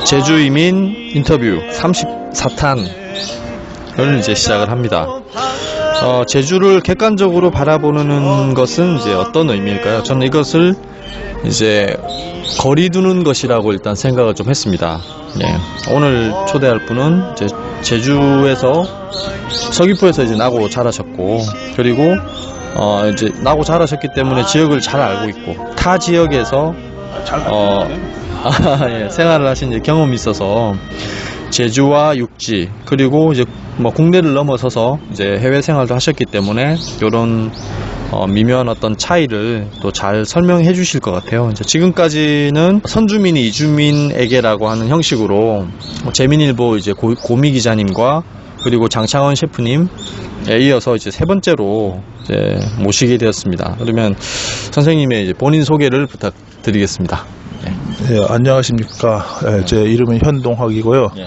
제주 이민 인터뷰 34탄을 이제 시작을 합니다. 제주를 객관적으로 바라보는 것은 이제 어떤 의미일까요? 저는 이것을 이제 거리 두는 것이라고 일단 생각을 좀 했습니다. 예. 오늘 초대할 분은 이제 제주에서 서귀포에서 이제 나고 자라셨고, 그리고 이제 나고 자라셨기 때문에 지역을 잘 알고 있고, 타 지역에서 예, 생활을 하신 이제 경험이 있어서 제주와 육지, 그리고 이제 뭐 국내를 넘어서서 이제 해외 생활도 하셨기 때문에 이런 미묘한 어떤 차이를 또 잘 설명해 주실 것 같아요. 이제 지금까지는 선주민이 이주민에게라고 하는 형식으로 재민일보 이제 고미 기자님과 그리고 장창원 셰프님에 이어서 이제 세 번째로 이제 모시게 되었습니다. 그러면 선생님의 이제 본인 소개를 부탁드리겠습니다. 네, 안녕하십니까. 네, 제 이름은 현동학이고요. 예.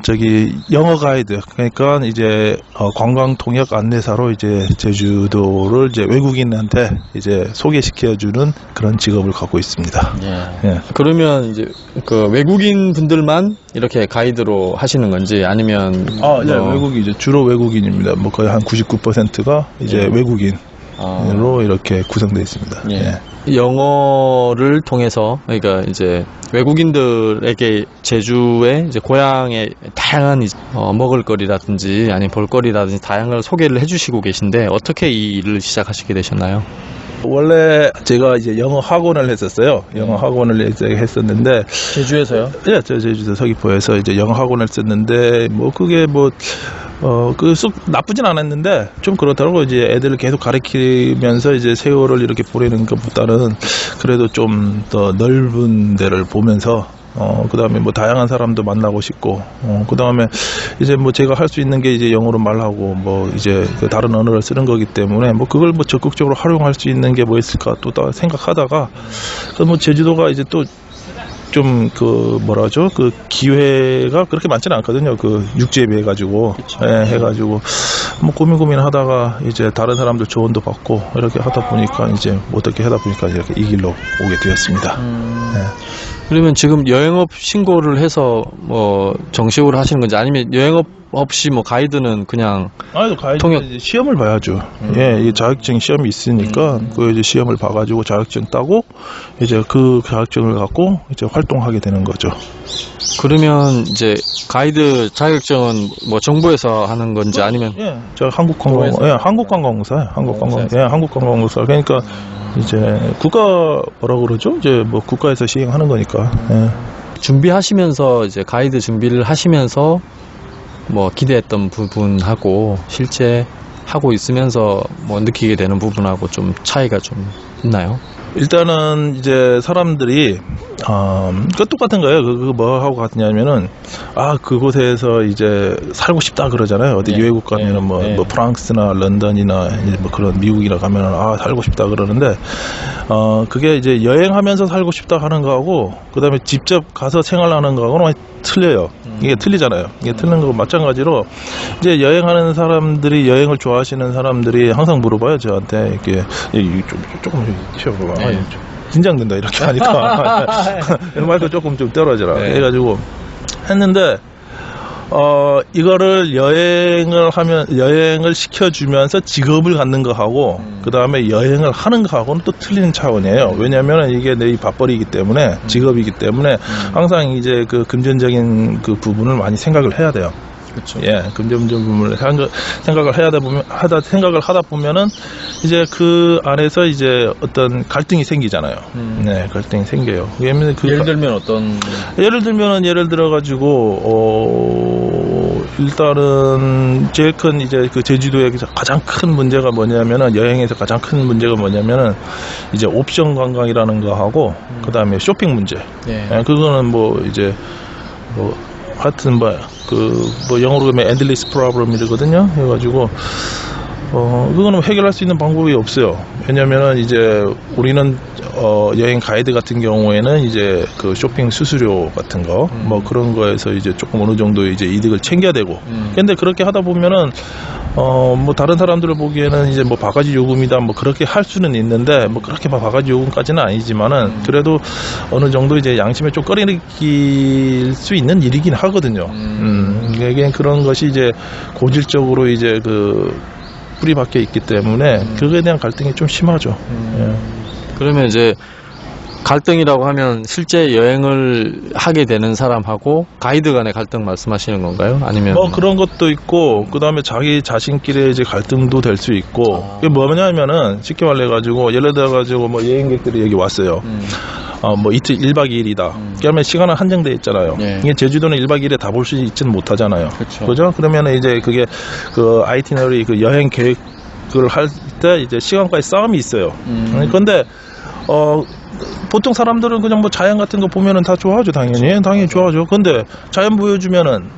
저기 영어 가이드, 그러니까 이제 관광 통역 안내사로 이제 제주도를 이제 외국인한테 이제 소개시켜주는 그런 직업을 갖고 있습니다. 예. 예. 그러면 이제 그 외국인 분들만 이렇게 가이드로 하시는 건지 아니면 네, 외국인 이제 주로 외국인입니다. 뭐 거의 한 99%가 이제 예. 외국인으로 이렇게 구성되어 있습니다. 예. 예. 영어를 통해서, 그러니까 이제 외국인들에게 제주의 이제 고향의 다양한 먹을거리라든지 아니면 볼거리라든지 다양한 걸 소개를 해주시고 계신데, 어떻게 이 일을 시작하시게 되셨나요? 원래 제가 이제 영어 학원을 했었어요. 영어 학원을 이제 했었는데, 제주에서요? 예, 저 제주도 서귀포에서 이제 영어 학원을 했었는데, 뭐 그게 뭐 쑥 나쁘진 않았는데 좀 그렇더라고. 이제 애들을 계속 가르치면서 이제 세월을 이렇게 보내는 것보다는 그래도 좀 더 넓은 데를 보면서 그 다음에 뭐 다양한 사람도 만나고 싶고, 그 다음에 이제 뭐 제가 할 수 있는 게 이제 영어로 말하고 뭐 이제 다른 언어를 쓰는 거기 때문에 뭐 그걸 뭐 적극적으로 활용할 수 있는 게 뭐 있을까 또 생각하다가, 뭐 제주도가 이제 또 좀 뭐라죠? 그 기회가 그렇게 많지는 않거든요. 그 육지에 비해 가지고. 예, 해가지고 뭐 고민하다가 이제 다른 사람들 조언도 받고 이렇게 하다 보니까 이제 어떻게 하다 보니까 이렇게 이 길로 오게 되었습니다. 예. 그러면 지금 여행업 신고를 해서 뭐 정식으로 하시는 건지, 아니면 여행업 없이 뭐 가이드는 그냥 가이드 통역 이제 시험을 봐야죠. 예, 이 자격증 시험이 있으니까 그 이제 시험을 봐가지고 자격증 따고 이제 그 자격증을 갖고 이제 활동하게 되는 거죠. 그러면 이제 가이드 자격증은 뭐 정부에서 하는 건지 아니면 저 한국관광공사요. 한국관광공사. 그러니까 이제 국가 뭐라 그러죠? 이제 뭐 국가에서 시행하는 거니까. 예. 준비하시면서 이제 가이드 준비를 하시면서 뭐 기대했던 부분하고 실제 하고 있으면서 뭐 느끼게 되는 부분하고 좀 차이가 좀 있나요? 일단은 이제 사람들이 그 똑같은 거예요. 그거 뭐 하고 같냐면은 그곳에서 이제 살고 싶다 그러잖아요. 어디 외국 가면은 뭐 프랑스나 런던이나 뭐 그런 미국이나 가면은 살고 싶다 그러는데, 그게 이제 여행하면서 살고 싶다 하는 거하고 그다음에 직접 가서 생활하는 거하고는 많이 틀려요. 이게 틀리잖아요. 이게 틀린 거고, 마찬가지로 이제 여행하는 사람들이, 여행을 좋아하시는 사람들이 항상 물어봐요, 저한테. 이렇게 조금 쉬어봐봐. 긴장된다 이렇게 하니까 마이크 조금 좀 떨어져라 해가지고 했는데, 이거를 여행을 시켜주면서 직업을 갖는 거하고 그 다음에 여행을 하는 거하고는 또 틀리는 차원이에요. 왜냐하면 이게 내 밥벌이이기 때문에, 직업이기 때문에 항상 이제 그 금전적인 그 부분을 많이 생각을 해야 돼요. 그렇죠. 예, 금전적 부분을 생각을 생각을 하다 보면은 이제 그 안에서 이제 어떤 갈등이 생기잖아요. 네, 갈등이 생겨요. 예를 들면 어떤? 예를 들어 가지고 일단은 제일 큰 이제 그 제주도의 가장 큰 문제가 뭐냐면은, 여행에서 가장 큰 문제가 뭐냐면은 이제 옵션 관광이라는 거 하고 그다음에 쇼핑 문제. 예, 그거는 뭐 이제 뭐 하여튼 뭐 영어로 하면 endless problem이거든요. 해가지고 그거는 해결할 수 있는 방법이 없어요. 왜냐면은 이제 우리는 여행 가이드 같은 경우에는 이제 그 쇼핑 수수료 같은 거 뭐 그런 거에서 이제 조금 어느 정도 이제 이득을 챙겨야 되고. 근데 그렇게 하다 보면은 뭐 다른 사람들을 보기에는 이제 뭐 바가지 요금이다 뭐 그렇게 할 수는 있는데 뭐 그렇게 막 바가지 요금까지는 아니지만은 그래도 어느 정도 이제 양심에 좀 꺼리낄 수 있는 일이긴 하거든요. 이게 그런 것이 이제 고질적으로 이제 그 뿌리 박혀 있기 때문에 그거에 대한 갈등이 좀 심하죠. 예. 그러면 이제 갈등이라고 하면 실제 여행을 하게 되는 사람하고 가이드 간의 갈등 말씀하시는 건가요? 아니면 뭐 그런 것도 있고 그다음에 자기 자신끼리 이제 갈등도 될 수 있고 이게 뭐냐면은 쉽게 말해가지고 예를 들어가지고 뭐 여행객들이 여기 왔어요. 뭐 이틀 1박 2일이다. 그러면 시간은 한정돼 있잖아요. 예. 이게 제주도는 1박 2일에 다 볼 수 있지는 못하잖아요. 그쵸. 그죠? 그러면 이제 그게 그 아이티너리 그 여행 계획을 할 때 이제 시간과의 싸움이 있어요. 그런데 보통 사람들은 그냥 뭐 자연 같은 거 보면은 다 좋아하죠, 당연히. 당연히 좋아하죠. 근데 자연 보여주면은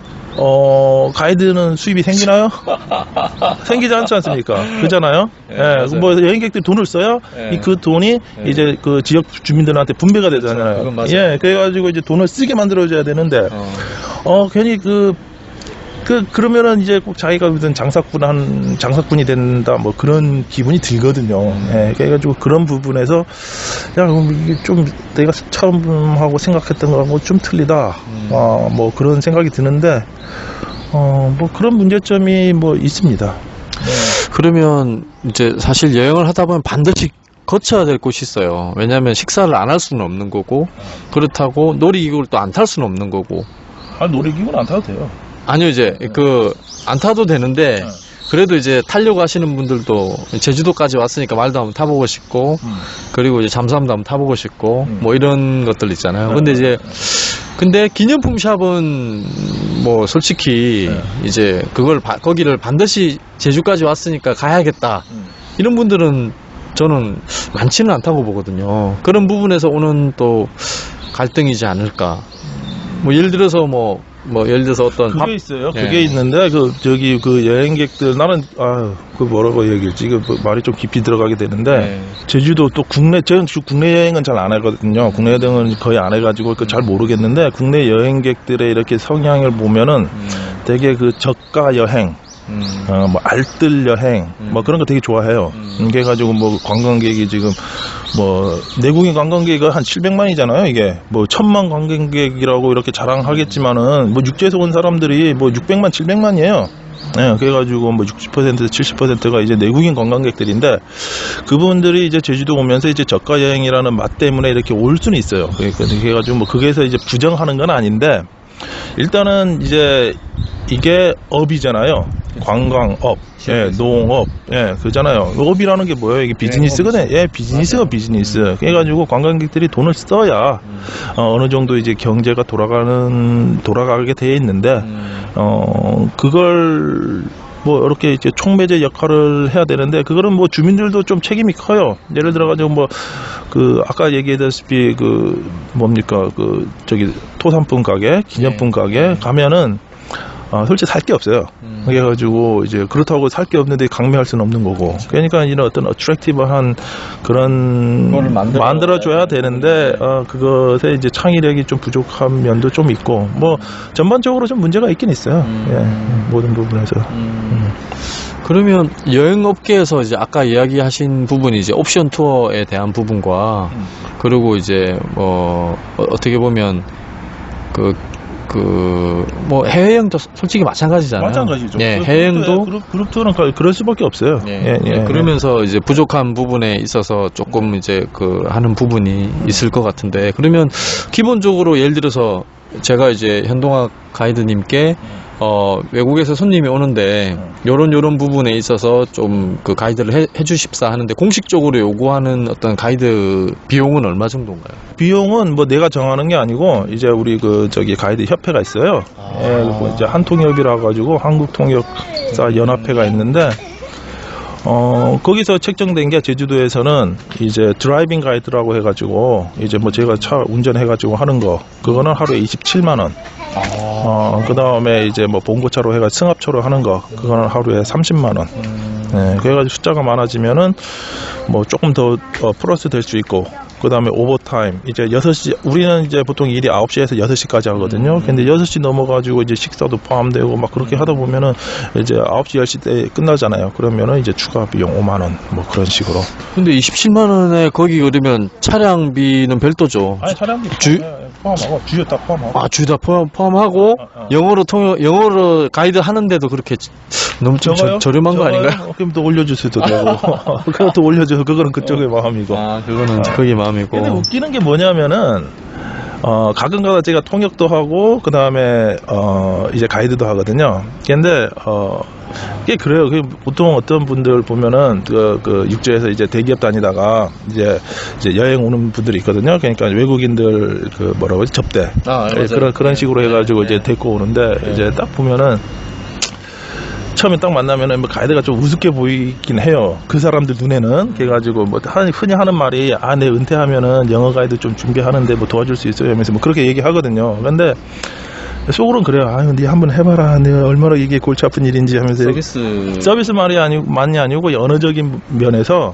가이드는 수입이 생기나요? 생기지 않지 않습니까? 그잖아요? 예, 뭐 여행객들이 돈을 써요? 그 돈이 이제 그 지역 주민들한테 분배가 되잖아요. 그건 맞아요. 예, 그래가지고 이제 돈을 쓰게 만들어줘야 되는데, 괜히 그러면은 이제 꼭 자기가 무슨 장사꾼이 된다, 뭐 그런 기분이 들거든요. 예, 그래가지고 그런 부분에서, 야, 이게 좀 내가 처음 하고 생각했던 거하고 좀 틀리다. 뭐 그런 생각이 드는데, 뭐 그런 문제점이 뭐 있습니다. 그러면 이제 사실 여행을 하다 보면 반드시 거쳐야 될 곳이 있어요. 왜냐하면 식사를 안 할 수는 없는 거고 그렇다고 놀이기구를 또 안 탈 수는 없는 거고. 놀이기구는 안 타도 돼요. 아니요, 이제 안 타도 되는데 그래도 이제 타려고 하시는 분들도 제주도까지 왔으니까 말도 한번 타보고 싶고 그리고 이제 잠수함도 한번 타보고 싶고 뭐 이런 것들 있잖아요. 근데 기념품 샵은 뭐 솔직히 이제 거기를 반드시 제주까지 왔으니까 가야겠다 이런 분들은 저는 많지는 않다고 보거든요. 그런 부분에서 오는 또 갈등이지 않을까. 뭐 예를 들어서 예를 들어서 어떤 그게 있어요. 그게 있는데 그 여행객들 나는 그 뭐라고 얘기했지? 말이 좀 깊이 들어가게 되는데 제주도 또 저는 국내 여행은 잘 안 하거든요. 국내 여행은 거의 안 해가지고 잘 모르겠는데 국내 여행객들의 이렇게 성향을 보면은 되게 그 저가 여행. 뭐 알뜰 여행 뭐 그런 거 되게 좋아해요. 그래가지고 뭐 관광객이 지금 뭐 내국인 관광객이 한 700만이잖아요. 이게 뭐 1000만 관광객이라고 이렇게 자랑하겠지만은 뭐 육지에서 온 사람들이 뭐 600만 700만이에요. 네, 그래가지고 뭐 60% 70%가 이제 내국인 관광객들인데 그분들이 이제 제주도 오면서 이제 저가 여행이라는 맛 때문에 이렇게 올 수는 있어요. 그래가지고 뭐 거기에서 이제 부정하는 건 아닌데 일단은 이제 이게 업이잖아요. 관광업, 농업, 그잖아요. 업이라는 게 뭐예요? 이게 비즈니스거든요. 비즈니스가 비즈니스. 그래가지고 관광객들이 돈을 써야 어느 정도 이제 경제가 돌아가게 돼 있는데 그걸 뭐 이렇게 이제 촉매제 역할을 해야 되는데 그거는 뭐 주민들도 좀 책임이 커요. 예를 들어가지고 뭐 아까 얘기했다시피 토산품 가게, 기념품 가게 가면은 솔직히 살 게 없어요. 그래가지고 이제 그렇다고 살 게 없는데 강매할 수는 없는 거고. 그러니까 이런 어떤 어트랙티브한 그런 만들어줘야 되는데 그것에 이제 창의력이 좀 부족한 면도 좀 있고 뭐 전반적으로 좀 문제가 있긴 있어요. 모든 부분에서. 그러면 여행업계에서 이제 아까 이야기하신 부분이 이제 옵션 투어에 대한 부분과 그리고 이제 어떻게 보면 뭐 해외여행도 솔직히 마찬가지잖아요. 마찬가지죠. 해외여행도 그룹 투어는 그럴 수밖에 없어요. 그러면서 이제 부족한 부분에 있어서 조금 이제 하는 부분이 있을 것 같은데 그러면 기본적으로 예를 들어서 제가 이제 현동학 가이드님께 외국에서 손님이 오는데 요런 부분에 있어서 좀 가이드를 해주십사 하는데 공식적으로 요구하는 어떤 가이드 비용은 얼마 정도인가요? 비용은 뭐 내가 정하는 게 아니고 이제 우리 가이드 협회가 있어요. 이제 한통협이라 가지고 한국통역사 연합회가 있는데 거기서 책정된 게 제주도에서는 이제 드라이빙 가이드라고 해가지고 이제 뭐 제가 차 운전해가지고 하는 거 그거는 하루에 27만 원. 그 다음에 이제 뭐 봉고차로 해가 승합차로 하는 거 그거는 하루에 30만 원. 네, 그래가지고 숫자가 많아지면은 뭐 조금 더 플러스 될 수 있고, 그 다음에 오버타임, 이제 6시, 우리는 이제 보통 일이 9시에서 6시까지 하거든요. 근데 6시 넘어가지고 이제 식사도 포함되고 막 그렇게 하다 보면은 이제 9시, 10시 때 끝나잖아요. 그러면은 이제 추가 비용 5만원, 뭐 그런 식으로. 근데 27만원에 거기 그러면 차량비는 별도죠. 아니, 차량비 포함하고, 주유 다 포함하고. 아, 주다 포함하고, 영어로 가이드 하는데도 그렇게 너무 좀 저렴한 거 아닌가요? 그럼 또 올려줄 수도 되고. 그것도 올려줘서 그거는 그쪽의 마음이고. 아, 그거는 그게 마음이고. 근데 웃기는 게 뭐냐면은, 가끔가다 제가 통역도 하고, 그 다음에, 이제 가이드도 하거든요. 근데, 이게 그래요. 보통 어떤 분들 보면은, 육지에서 이제 대기업 다니다가, 이제 여행 오는 분들이 있거든요. 그러니까 외국인들, 뭐라고 하지? 접대. 그런 식으로 해가지고 이제 데리고 오는데, 이제 딱 보면은, 처음에 딱 만나면은 뭐 가이드가 좀 우습게 보이긴 해요. 그 사람들 눈에는. 그래가지고 뭐 흔히 하는 말이, 내 은퇴하면은 영어 가이드 좀 준비하는데 뭐 도와줄 수 있어요? 하면서 뭐 그렇게 얘기하거든요. 근데 속으로는 그래요. 네 한번 해봐라. 내가 얼마나 이게 골치 아픈 일인지 하면서. 서비스 말이 아니고 언어적인 면에서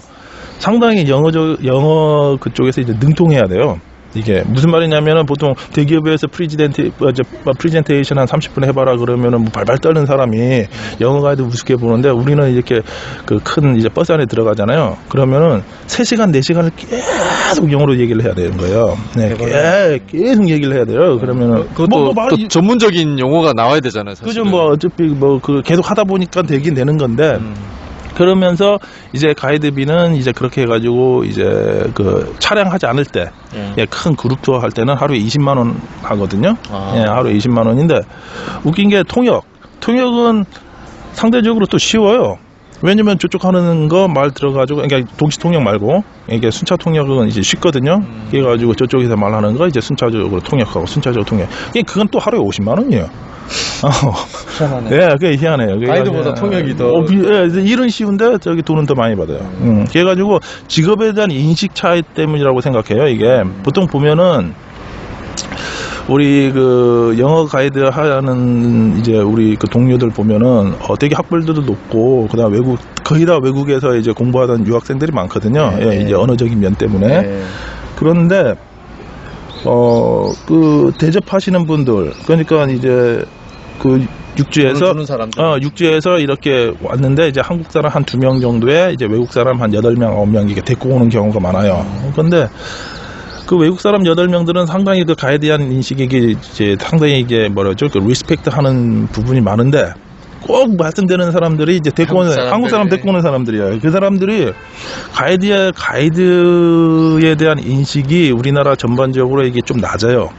상당히 영어 그쪽에서 이제 능통해야 돼요. 이게 무슨 말이냐면은 보통 대기업에서 프리젠테이션 한 30분 해봐라 그러면은 뭐 발발 떨는 사람이 영어 가이드 우습게 보는데, 우리는 이렇게 큰 이제 버스 안에 들어가잖아요. 그러면은 3시간, 4시간을 계속 영어로 얘기를 해야 되는 거예요. 네, 계속 얘기를 해야 돼요. 그러면은 그것도 또 전문적인 용어가 나와야 되잖아요. 사실은. 그죠. 뭐 어차피 계속 하다 보니까 되긴 되는 건데. 그러면서 이제 가이드비는 이제 그렇게 해가지고 이제 차량하지 않을 때, 큰 그룹 투어 할 때는 하루에 20만 원 하거든요. 하루에 20만 원인데 웃긴 게 통역은 상대적으로 또 쉬워요. 왜냐면 저쪽 하는 거 말 들어가지고, 그러니까 동시 통역 말고, 이게 순차 통역은 이제 쉽거든요. 그래가지고 저쪽에서 말하는 거 이제 순차적으로 통역하고, 순차적으로 통역. 그건 또 하루에 50만 원이에요. 희한하네. 네, 그게 희한해요. 가이드보다 통역이 더. 일은 쉬운데 저기 돈은 더 많이 받아요. 그래가지고 직업에 대한 인식 차이 때문이라고 생각해요. 이게 보통 보면은 우리 영어 가이드 하는 이제 우리 동료들 보면은 되게 학벌들도 높고, 그다음 거의 다 외국에서 이제 공부하던 유학생들이 많거든요. 이제 언어적인 면 때문에. 그런데 대접하시는 분들, 그러니까 이제 육지에서 이렇게 왔는데, 이제 한국 사람 한 2명 정도에 이제 외국 사람 한 8명, 9명 이렇게 데리고 오는 경우가 많아요. 그런데 외국 사람 8명들은 상당히 가이드에 대한 인식이 이제 상당히 이게 리스펙트 하는 부분이 많은데, 꼭 말씀드리는 사람들이 이제 한국 사람 데리고 오는 사람들이에요. 그 사람들이 가이드에 대한 인식이 우리나라 전반적으로 이게 좀 낮아요.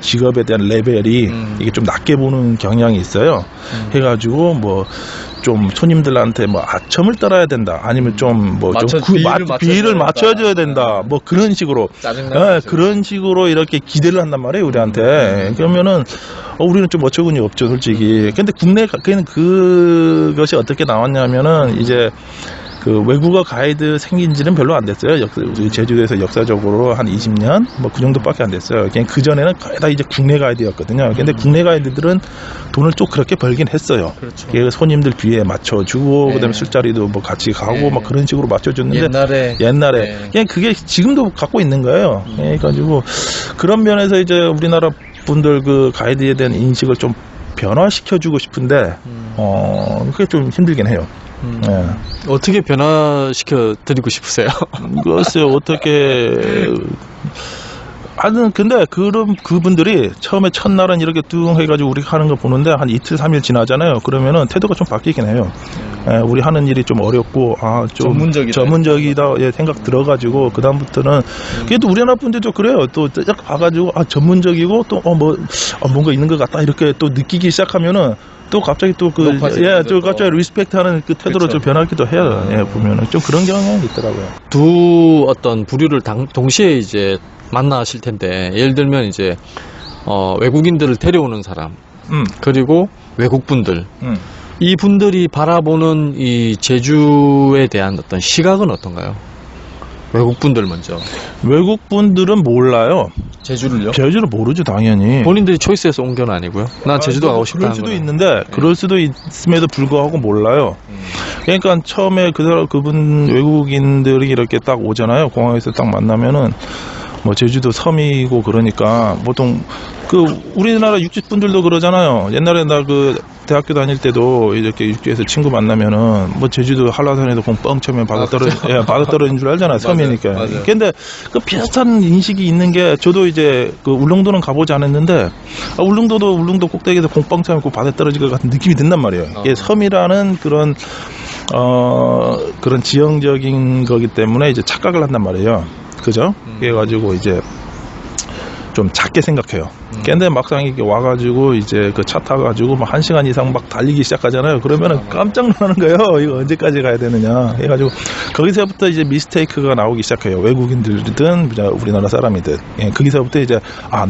직업에 대한 레벨이 이게 좀 낮게 보는 경향이 있어요. 해가지고 좀 손님들한테 아첨을 따라야 된다, 아니면 비율을 맞춰줘야 된다, 그런 식으로, 그런 식으로 이렇게 기대를 한단 말이에요, 우리한테. 그러면은 우리는 좀 어처구니 없죠, 솔직히. 근데 그것이 어떻게 나왔냐면은 이제 외국어 가이드 생긴 지는 별로 안 됐어요. 제주도에서 역사적으로 한 20년 그 정도밖에 안 됐어요. 그냥 그 전에는 거의 다 이제 국내 가이드였거든요. 근데 국내 가이드들은 돈을 또 그렇게 벌긴 했어요. 그렇죠. 손님들 비에 맞춰주고, 그다음에 술자리도 같이 가고 그런 식으로 맞춰줬는데, 옛날에 그냥 그게 지금도 갖고 있는 거예요. 그래가지고 그런 면에서 이제 우리나라 분들 가이드에 대한 인식을 좀 변화시켜주고 싶은데, 그게 좀 힘들긴 해요. 어떻게 변화시켜 드리고 싶으세요? 글쎄요, 어떻게. 근데 그분들이 처음에 첫날은 이렇게 뚱 해가지고 우리 하는 거 보는데 한 이틀, 3일 지나잖아요. 그러면은 태도가 좀 바뀌긴 해요. 우리 하는 일이 좀 어렵고, 좀 전문적이다 생각 들어가지고, 그다음부터는, 그래도 우리나라 분들도 그래요. 또 딱 봐가지고, 전문적이고, 또, 뭔가 있는 것 같다, 이렇게 또 느끼기 시작하면은, 또 갑자기 갑자기 리스펙트 하는 태도로 좀 변하기도 해요. 보면은. 좀 그런 경향이 있더라고요. 두 부류를 동시에 이제 만나실 텐데, 예를 들면 이제, 외국인들을 데려오는 사람, 그리고 외국분들, 이 분들이 바라보는 이 제주에 대한 어떤 시각은 어떤가요? 외국 분들 먼저. 외국 분들은 몰라요. 제주를요? 제주를 모르죠, 당연히. 본인들이 초이스해서 온 건 아니고요. 난 제주도 가고 싶다는 그럴 수도 거는. 있는데, 그럴 수도 있음에도 불구하고 몰라요. 그러니까 처음에 그분 외국인들이 이렇게 딱 오잖아요. 공항에서 딱 만나면은 뭐 제주도 섬이고 그러니까 보통 그 우리나라 육지분들도 그러잖아요. 옛날에 나 그 대학교 다닐 때도 이렇게 육지에서 친구 만나면은 뭐 제주도 한라산에도 공 뻥 쳐면 바다 떨어진 줄 알잖아요. 섬이니까. 맞아요. 근데 그 비슷한 인식이 있는 게 저도 이제 그 울릉도는 가보지 않았는데 울릉도 꼭대기에서 공 뻥 쳐면 바다 떨어질 것 같은 느낌이 든단 말이에요. 이게 섬이라는 그런 그런 지형적인 거기 때문에 이제 착각을 한단 말이에요. 그죠? 그래가지고 이제 좀 작게 생각해요. 근데 막상 이렇게 와가지고 이제 그 차 타가지고 막 1시간 이상 막 달리기 시작하잖아요. 그러면은 깜짝 놀라는 거예요. 이거 언제까지 가야 되느냐. 해가지고 거기서부터 이제 미스테이크가 나오기 시작해요. 외국인들이든 우리나라 사람이든. 예, 거기서부터 이제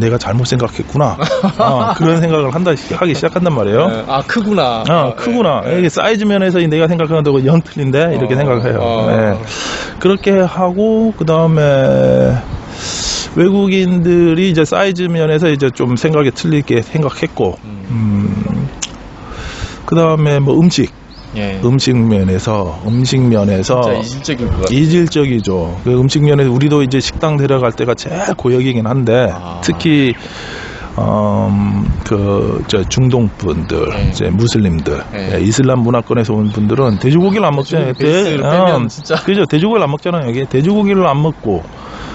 내가 잘못 생각했구나. 그런 생각을 하기 시작한단 말이에요. 크구나. 크구나. 이게 사이즈 면에서 내가 생각하는 거고 영 틀린데 이렇게 생각해요. 예. 그렇게 하고 그 다음에 외국인들이 이제 사이즈 면에서 이제 좀 생각이 틀리게 생각했고, 그 다음에 뭐 음식 면에서 진짜 이질적인 것 같아요. 이질적이죠. 그 음식 면에서 우리도 이제 식당 데려갈 때가 제일 고역이긴 한데, 특히 저 중동 분들, 이제 무슬림들, 이슬람 문화권에서 온 분들은 돼지고기를 안 먹잖아요. 그죠? 돼지고기를 안 먹잖아요. 여기 돼지고기를 안 먹고.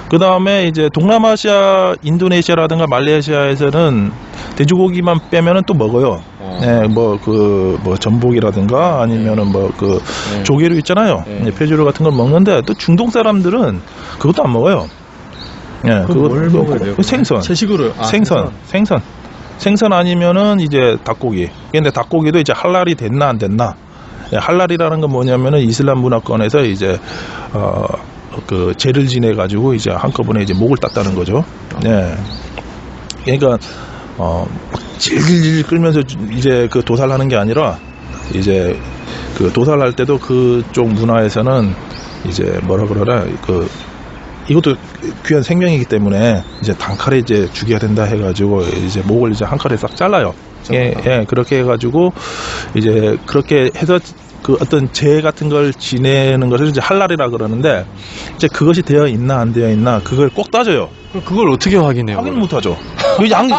그 다음에 이제 동남아시아, 인도네시아라든가 말레이시아에서는 돼지고기만 빼면은 또 먹어요. 뭐 전복이라든가 아니면은 조개류 있잖아요. 표주류 같은 걸 먹는데 또 중동 사람들은 그것도 안 먹어요. 뭘 먹어야 돼요? 생선. 채식으로. 생선 아니면은 이제 닭고기. 근데 닭고기도 이제 할랄이 됐나 안 됐나. 할랄이라는 건 뭐냐면은 이슬람 문화권에서 이제 그 죄를 지내 가지고 이제 한꺼번에 이제 목을 땄다는 거죠. 그러니까 질질 끌면서 이제 그 도살하는 게 아니라 이제 그 도살할 때도 그쪽 문화에서는 이제 뭐라 그러나 이것도 귀한 생명이기 때문에 이제 단칼에 이제 죽여야 된다 해가지고 이제 목을 이제 한 칼에 싹 잘라요. 그렇게 해가지고 이제 그렇게 해서 그 어떤 죄 같은 걸 지내는 것을 이제 할랄이라 그러는데 이제 그것이 되어 있나 안 되어 있나 그걸 꼭 따져요. 그걸 어떻게 확인해요? 확인을 못 하죠.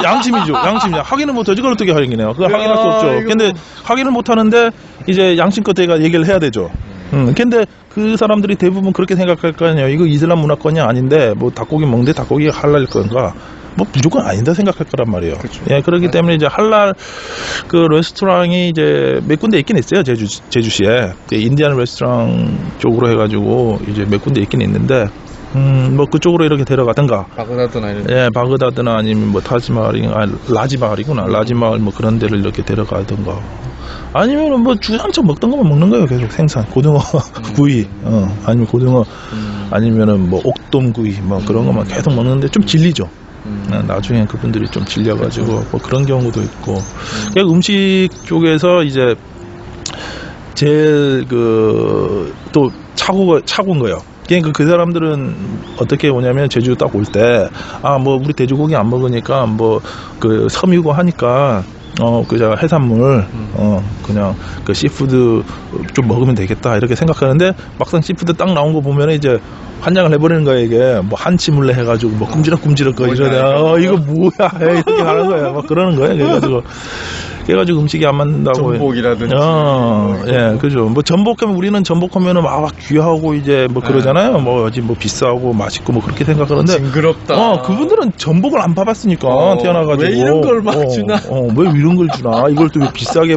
양심이죠. 확인을 못 하죠. 그걸 어떻게 확인해요? 그걸 확인할 수 없죠. 근데 확인을 못 하는데 이제 양심껏 내가 얘기를 해야 되죠. 근데 그 사람들이 대부분 그렇게 생각할 거 아니에요. 이거 이슬람 문화권이 아닌데 뭐 닭고기 먹는데 닭고기가 할랄일 건가? 뭐 무조건 아니다 생각할 거란 말이에요. 그렇죠. 그렇기 때문에 이제 할랄 그 레스토랑이 이제 몇 군데 있긴 있어요. 제주시에 인디안 레스토랑 쪽으로 해가지고 이제 몇 군데 있긴 있는데 뭐 그쪽으로 이렇게 데려가든가. 바그다드나 이런. 바그다드나 아니면 뭐 라지마을이구나. 라지마을 뭐 그런 데를 이렇게 데려가든가. 아니면은 뭐 주장처럼 먹던 것만 먹는 거예요. 계속 생선, 고등어 구이, 아니면 고등어, 아니면은 뭐 옥돔구이, 뭐 그런 것만 계속 먹는데 좀 질리죠. 나중에 그분들이 좀 질려가지고 뭐 그런 경우도 있고. 그러니까 음식 쪽에서 이제 제일 또 차고인 거예요. 그러니까 그 사람들은 어떻게 오냐면 제주 딱 올 때 뭐 우리 돼지고기 안 먹으니까 뭐 그 섬이고 하니까 그냥 해산물 그냥 그 시푸드 좀 먹으면 되겠다 이렇게 생각하는데 막상 시푸드 딱 나온 거 보면 이제 환장을 해버리는 거야. 이게 뭐 한치물레 해가지고 뭐 끔지락끔지락 이러냐 이거 뭐야 이렇게 하는 거야. 막 그러는 거야. 그래가지고 음식이 안 맞는다고. 전복이라든지. 그죠. 뭐 전복하면 우리는 전복하면은 막 귀하고 이제 뭐 그러잖아요. 뭐 비싸고 맛있고 뭐 그렇게 생각하는데. 징그럽다. 그분들은 전복을 안 봐봤으니까 태어나가지고. 왜 이런 걸 막 주나? 왜 이런 걸 주나? 이걸 또 왜 비싸게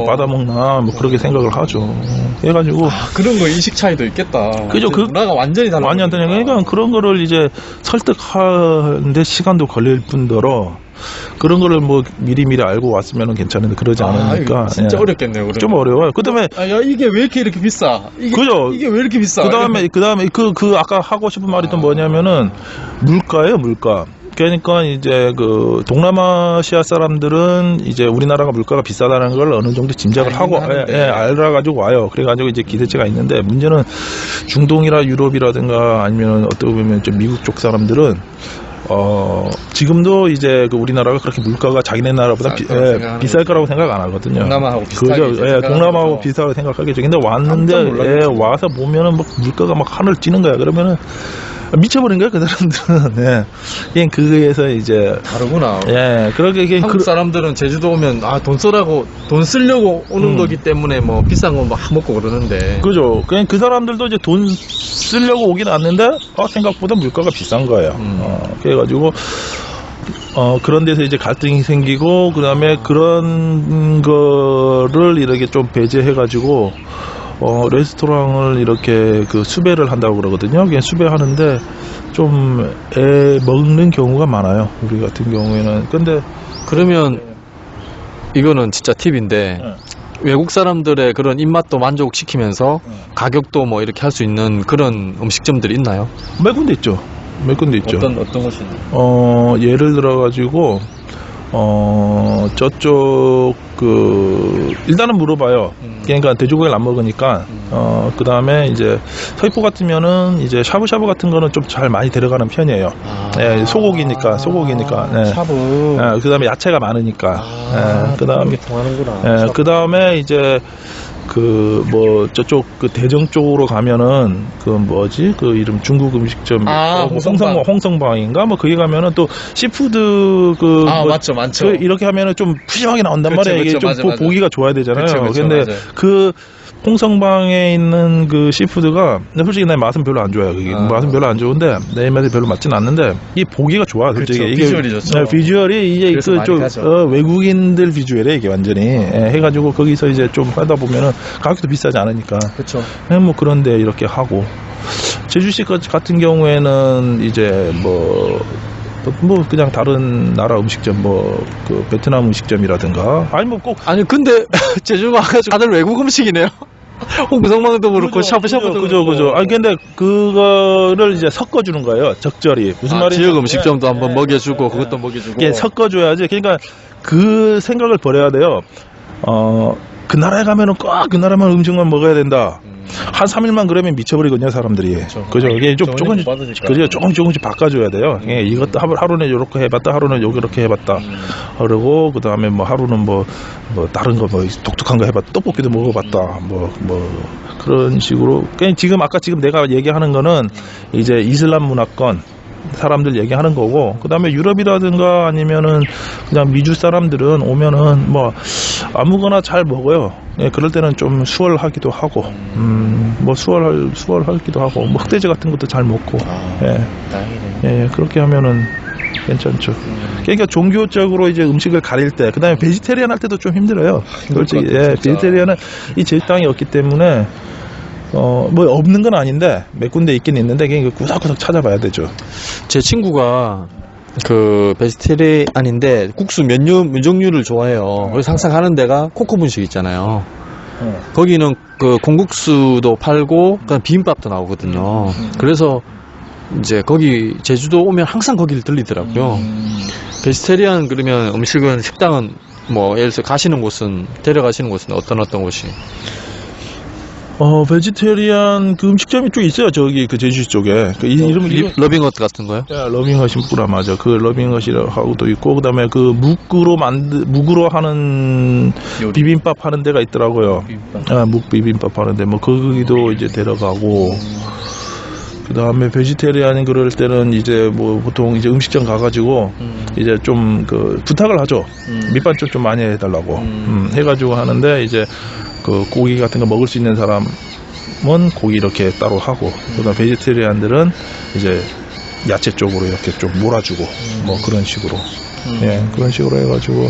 받아먹나? 뭐 그렇게 생각을 하죠. 그래가지고. 그런 거 인식 차이도 있겠다. 그죠. 문화가 완전히 달라. 많이 안 되니까. 그러니까 그런 거를 이제 설득하는데 시간도 걸릴 뿐더러. 그런 거를 뭐 미리미리 알고 왔으면 괜찮은데 그러지 않으니까 진짜 어렵겠네요. 그러면. 좀 어려워요. 그다음에 이게 왜 이렇게 비싸? 그죠? 이게 왜 이렇게 비싸? 그다음에 그 아까 하고 싶은 말이 또 뭐냐면은 물가예요. 물가. 그러니까 이제 그 동남아시아 사람들은 이제 우리나라가 물가가 비싸다는 걸 어느 정도 짐작을 하고 알아가지고 와요. 그래가지고 이제 기대치가 있는데 문제는 중동이라 유럽이라든가 아니면 어떻게 보면 좀 미국 쪽 사람들은 지금도 이제 그 우리나라가 그렇게 물가가 자기네 나라보다 비쌀 거라고 생각 안 하거든요. 동남아하고 비슷하게 동남아하고 비슷하게 생각하겠죠. 근데 왔는데 와서 보면은 막 물가가 막 하늘 찌는 거야. 그러면은 미쳐버린 거야 그 사람들은. 그냥 그에서 이제 다르구나. 그렇게 한국 사람들은 제주도 오면 돈 쓰려고 오는 거기 때문에 뭐 비싼 거 막 먹고 그러는데. 그죠. 그냥 그 사람들도 이제 돈 쓰려고 오긴 왔는데 생각보다 물가가 비싼 거예요. 그래가지고 그런 데서 이제 갈등이 생기고 그다음에 그런 거를 이렇게 좀 배제해가지고. 레스토랑을 이렇게 그 수배를 한다고 그러거든요. 그냥 수배하는데 좀 먹는 경우가 많아요. 우리 같은 경우에는. 근데 그러면 이거는 진짜 팁인데 외국 사람들의 그런 입맛도 만족시키면서 가격도 뭐 이렇게 할 수 있는 그런 음식점들이 있나요? 몇 군데 있죠. 몇 군데 있죠. 어떤 것이 있나요? 예를 들어 가지고 저쪽 일단은 물어봐요. 그러니까 돼지고기를 안 먹으니까 그 다음에 이제 서귀포 같으면은 이제 샤브샤브 같은 거는 좀 잘 많이 데려가는 편이에요. 소고기니까. 샤브. 그 다음에 야채가 많으니까. 그 다음에 통하는구나. 그 다음에 이제 저쪽 대정 쪽으로 가면은 이름 중국 음식점 홍성방인가 거기 가면은 또 시푸드 맞죠 많죠. 이렇게 하면은 좀 푸짐하게 나온단 말이에요. 이게 좀 맞아. 보기가 좋아야 되잖아요. 근데 그 홍성방에 있는 그 시푸드가 솔직히 내 맛은 별로 안 좋아요. 맛은 별로 안 좋은데 내 입맛에 별로 맞진 않는데 이 보기가 좋아. 솔직히 이게 비주얼이 좋죠. 비주얼이 이게 외국인들 비주얼에 이게 완전히 해가지고 거기서 이제 좀 하다 보면은 가격도 비싸지 않으니까. 그렇죠. 뭐 그런데 이렇게 하고 제주시 같은 경우에는 이제 뭐 그냥 다른 나라 음식점 베트남 음식점이라든가 아니 근데 제주 와가지고 다들 외국 음식이네요. 홍성망도 그렇고 샤브샤브도 그죠. 아니 근데 그거를 이제 섞어주는 거예요. 적절히 무슨 말인지 지역 음식점도 한번 먹여주고 그것도 먹여주고. 이게 섞어줘야지. 그러니까 그 생각을 버려야 돼요. 그 나라에 가면은 꼭 그 나라만 음식만 먹어야 된다. 한 3일만 그러면 미쳐버리거든요, 사람들이. 그죠. 이게 조금씩 바꿔줘야 돼요. 이것도 하루는 요렇게 해봤다, 하루는 요렇게 해봤다. 그리고, 그 다음에 하루는 다른 거 독특한 거 해봤다, 떡볶이도 먹어봤다. 그런 식으로. 지금 내가 얘기하는 거는 이제 이슬람 문화권, 사람들 얘기하는 거고, 그 다음에 유럽이라든가 아니면은 그냥 미주 사람들은 오면은 아무거나 잘 먹어요. 그럴 때는 좀 수월하기도 하고, 수월하기도 하고, 흑돼지 같은 것도 잘 먹고, 다행이네. 그렇게 하면은 괜찮죠. 그러니까 종교적으로 이제 음식을 가릴 때, 그 다음에 베지테리안 할 때도 좀 힘들어요. 솔직히, 베지테리안은 이 제주 땅이 없기 때문에, 없는 건 아닌데 몇 군데 있긴 있는데 그냥 구석구석 찾아봐야 되죠. 제 친구가 베지테리안인데 국수 몇 종류를 좋아해요. 그래서 항상 가는 데가 코코분식 있잖아요. 거기는 공국수도 팔고 그다음 비빔밥도 나오거든요. 그래서 이제 거기 제주도 오면 항상 거기를 들리더라고요. 베지테리안 그러면 음식은 식당은 예를 들어 데려가시는 곳은 어떤 곳이? 베지테리안 그 음식점이 좀 있어요. 저기 제주시 쪽에. 이름이 러빙헛 같은 거요? 러빙헛이구나, 맞아. 그 러빙헛이라고도 있고, 그 다음에 묵으로 하는 요리. 비빔밥 하는 데가 있더라고요. 묵 비빔밥 하는데, 거기도 이제 데려가고, 그 다음에 베지테리안 그럴 때는 이제 보통 이제 음식점 가가지고, 이제 좀 부탁을 하죠. 밑반찬 좀 많이 해달라고. 해가지고 하는데, 이제 고기 같은 거 먹을 수 있는 사람은 고기 이렇게 따로 하고, 그다음 베지테리안들은 이제 야채 쪽으로 이렇게 좀 몰아주고, 그런 식으로. 그런 식으로 해가지고,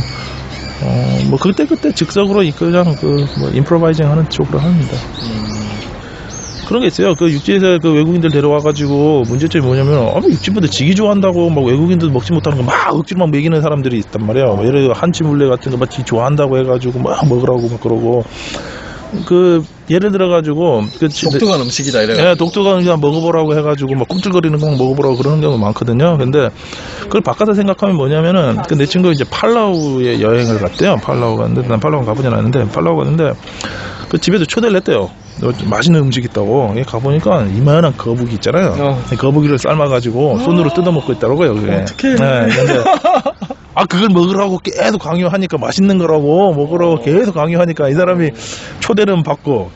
그때 즉석으로 그냥 임프로바이징 하는 쪽으로 합니다. 그런 게 있어요. 육지에서 외국인들 데려와가지고 문제점이 뭐냐면, 육지보다 지기 좋아한다고 외국인들 먹지 못하는 거 억지로 먹이는 사람들이 있단 말이에요. 예를 들어 한치물레 같은 거 지 좋아한다고 해가지고 먹으라고 그러고. 그 예를 들어가지고 그 독특한 음식이다 이래. 예, 독특한 그냥 먹어보라고 해가지고 막 꿈틀거리는 거 먹어보라고 그러는 경우가 많거든요. 근데 그걸 바꿔서 생각하면 뭐냐면은 그 내 친구 이제 팔라우에 여행을 갔대요. 팔라우 갔는데 난 팔라우 가보진 않았는데 팔라우 갔는데 그 집에도 초대를 했대요. 맛있는 음식 있다고. 가보니까 이만한 거북이 있잖아요. 거북이를 삶아가지고 손으로 뜯어먹고 있더라고요. 그게. 어떡해. 네, 근데 그걸 먹으라고 계속 강요하니까 맛있는 거라고 먹으라고 계속 강요하니까 이 사람이 초대는 받고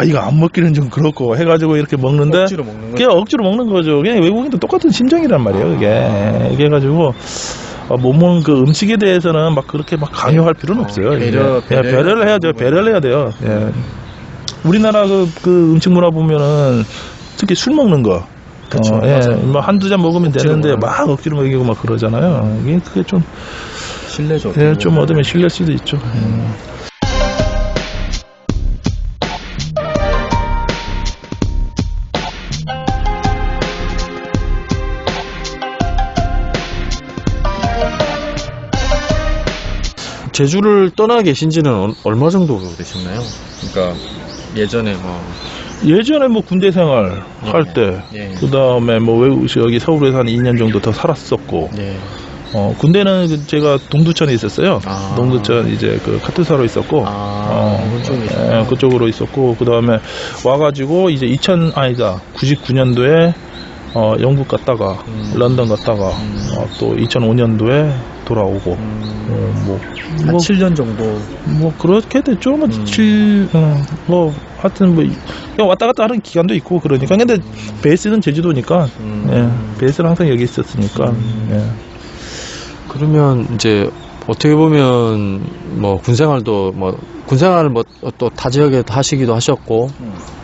이거 안 먹기는 좀 그렇고 해가지고 이렇게 먹는데 억지로 먹는 그게 억지로 먹는 거죠. 그냥 외국인도 똑같은 심정이란 말이에요. 이게 해가지고 못 먹는 그 음식에 대해서는 막 그렇게 막 강요할 필요는 없어요. 배려를 해야죠. 배려를 해야 돼요. 예. 우리나라 그 음식 문화 보면은 특히 술 먹는 거. 그쵸, 뭐 한두 잔 먹으면 되는데 먹어요. 막 억지로 먹이고 막 그러잖아요. 그게 좀 실례죠. 좀 얻으면 실례일 수도 있죠. 제주를 떠나 계신지는 얼마 정도 되셨나요? 그러니까 예전에 예전에 뭐 군대 생활 할 때, 예. 그 다음에 뭐 외국, 여기 서울에서 한 2년 정도 더 살았었고, 예. 군대는 제가 동두천에 있었어요. 동두천 이제 그 카투사로 있었고, 그쪽으로 있었고, 그 다음에 와가지고 이제 99년도에 영국 갔다가 런던 갔다가 또 2005년도에 돌아오고 한 7년 정도. 뭐 그렇게 됐죠. 하여튼 그냥 왔다 갔다 하는 기간도 있고 그러니까. 근데 베이스는 제주도니까 베이스는 항상 여기 있었으니까. 그러면 이제 어떻게 보면 뭐 군생활도 군생활을 또 타 지역에 하시기도 하셨고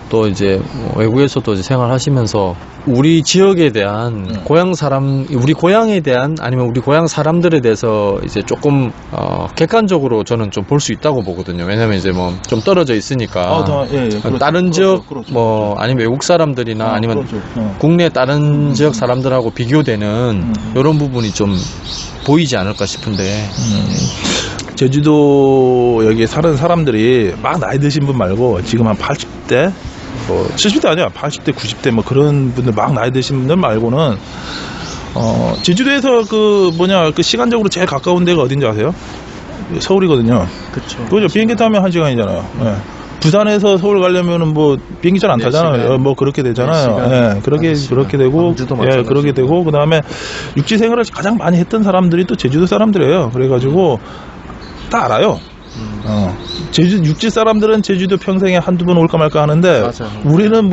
또 이제 외국에서도 이제 생활하시면서 우리 지역에 대한 우리 고향에 대한 아니면 우리 고향 사람들에 대해서 이제 조금 객관적으로 저는 좀 볼 수 있다고 보거든요. 왜냐면 이제 좀 떨어져 있으니까 그렇죠. 다른 지역 아니면 외국 사람들이나 아니면 국내 다른 지역 사람들하고 비교되는 이런 부분이 좀 보이지 않을까 싶은데. 제주도 여기 사는 사람들이 막 나이 드신 분 말고 지금 한 80대 70대 아니야 80대 90대 뭐 그런 분들 막 나이 드신 분들 말고는 제주도에서 그 시간적으로 제일 가까운 데가 어딘지 아세요? 서울이거든요. 그죠. 비행기 타면 1시간이잖아요. 부산에서 서울 가려면은 비행기 잘 안 타잖아요. 그렇게 되잖아요. 그렇게 되고, 그렇게 되고, 그 다음에 육지 생활을 가장 많이 했던 사람들이 또 제주도 사람들이에요. 그래가지고 다 알아요. 육지 사람들은 제주도 평생에 한두 번 올까 말까 하는데, 우리는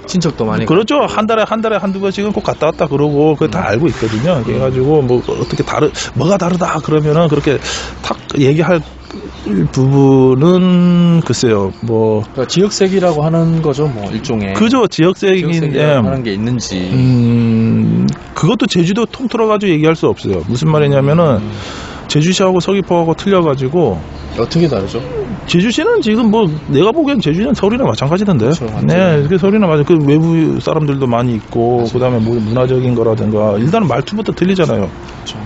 친척도 많이. 그렇죠. 한 달에 한두 번씩은 꼭 갔다 왔다 그러고, 그거 다 알고 있거든요. 그래가지고, 어떻게 뭐가 다르다 그러면은 그렇게 탁 얘기할 부분은 글쎄요. 그러니까 지역색이라고 하는 거죠, 일종의. 그죠. 지역색이라고 하는 게 있는지. 그것도 제주도 통틀어가지고 얘기할 수 없어요. 무슨 말이냐면은, 제주시하고 서귀포하고 틀려가지고. 어떻게 다르죠? 제주시는 지금 내가 보기엔 제주는 서울이나 마찬가지던데. 그렇죠, 그 서울이나 그 외부 사람들도 많이 있고, 그 다음에 문화적인 거라든가, 일단은 말투부터 틀리잖아요. 그렇죠.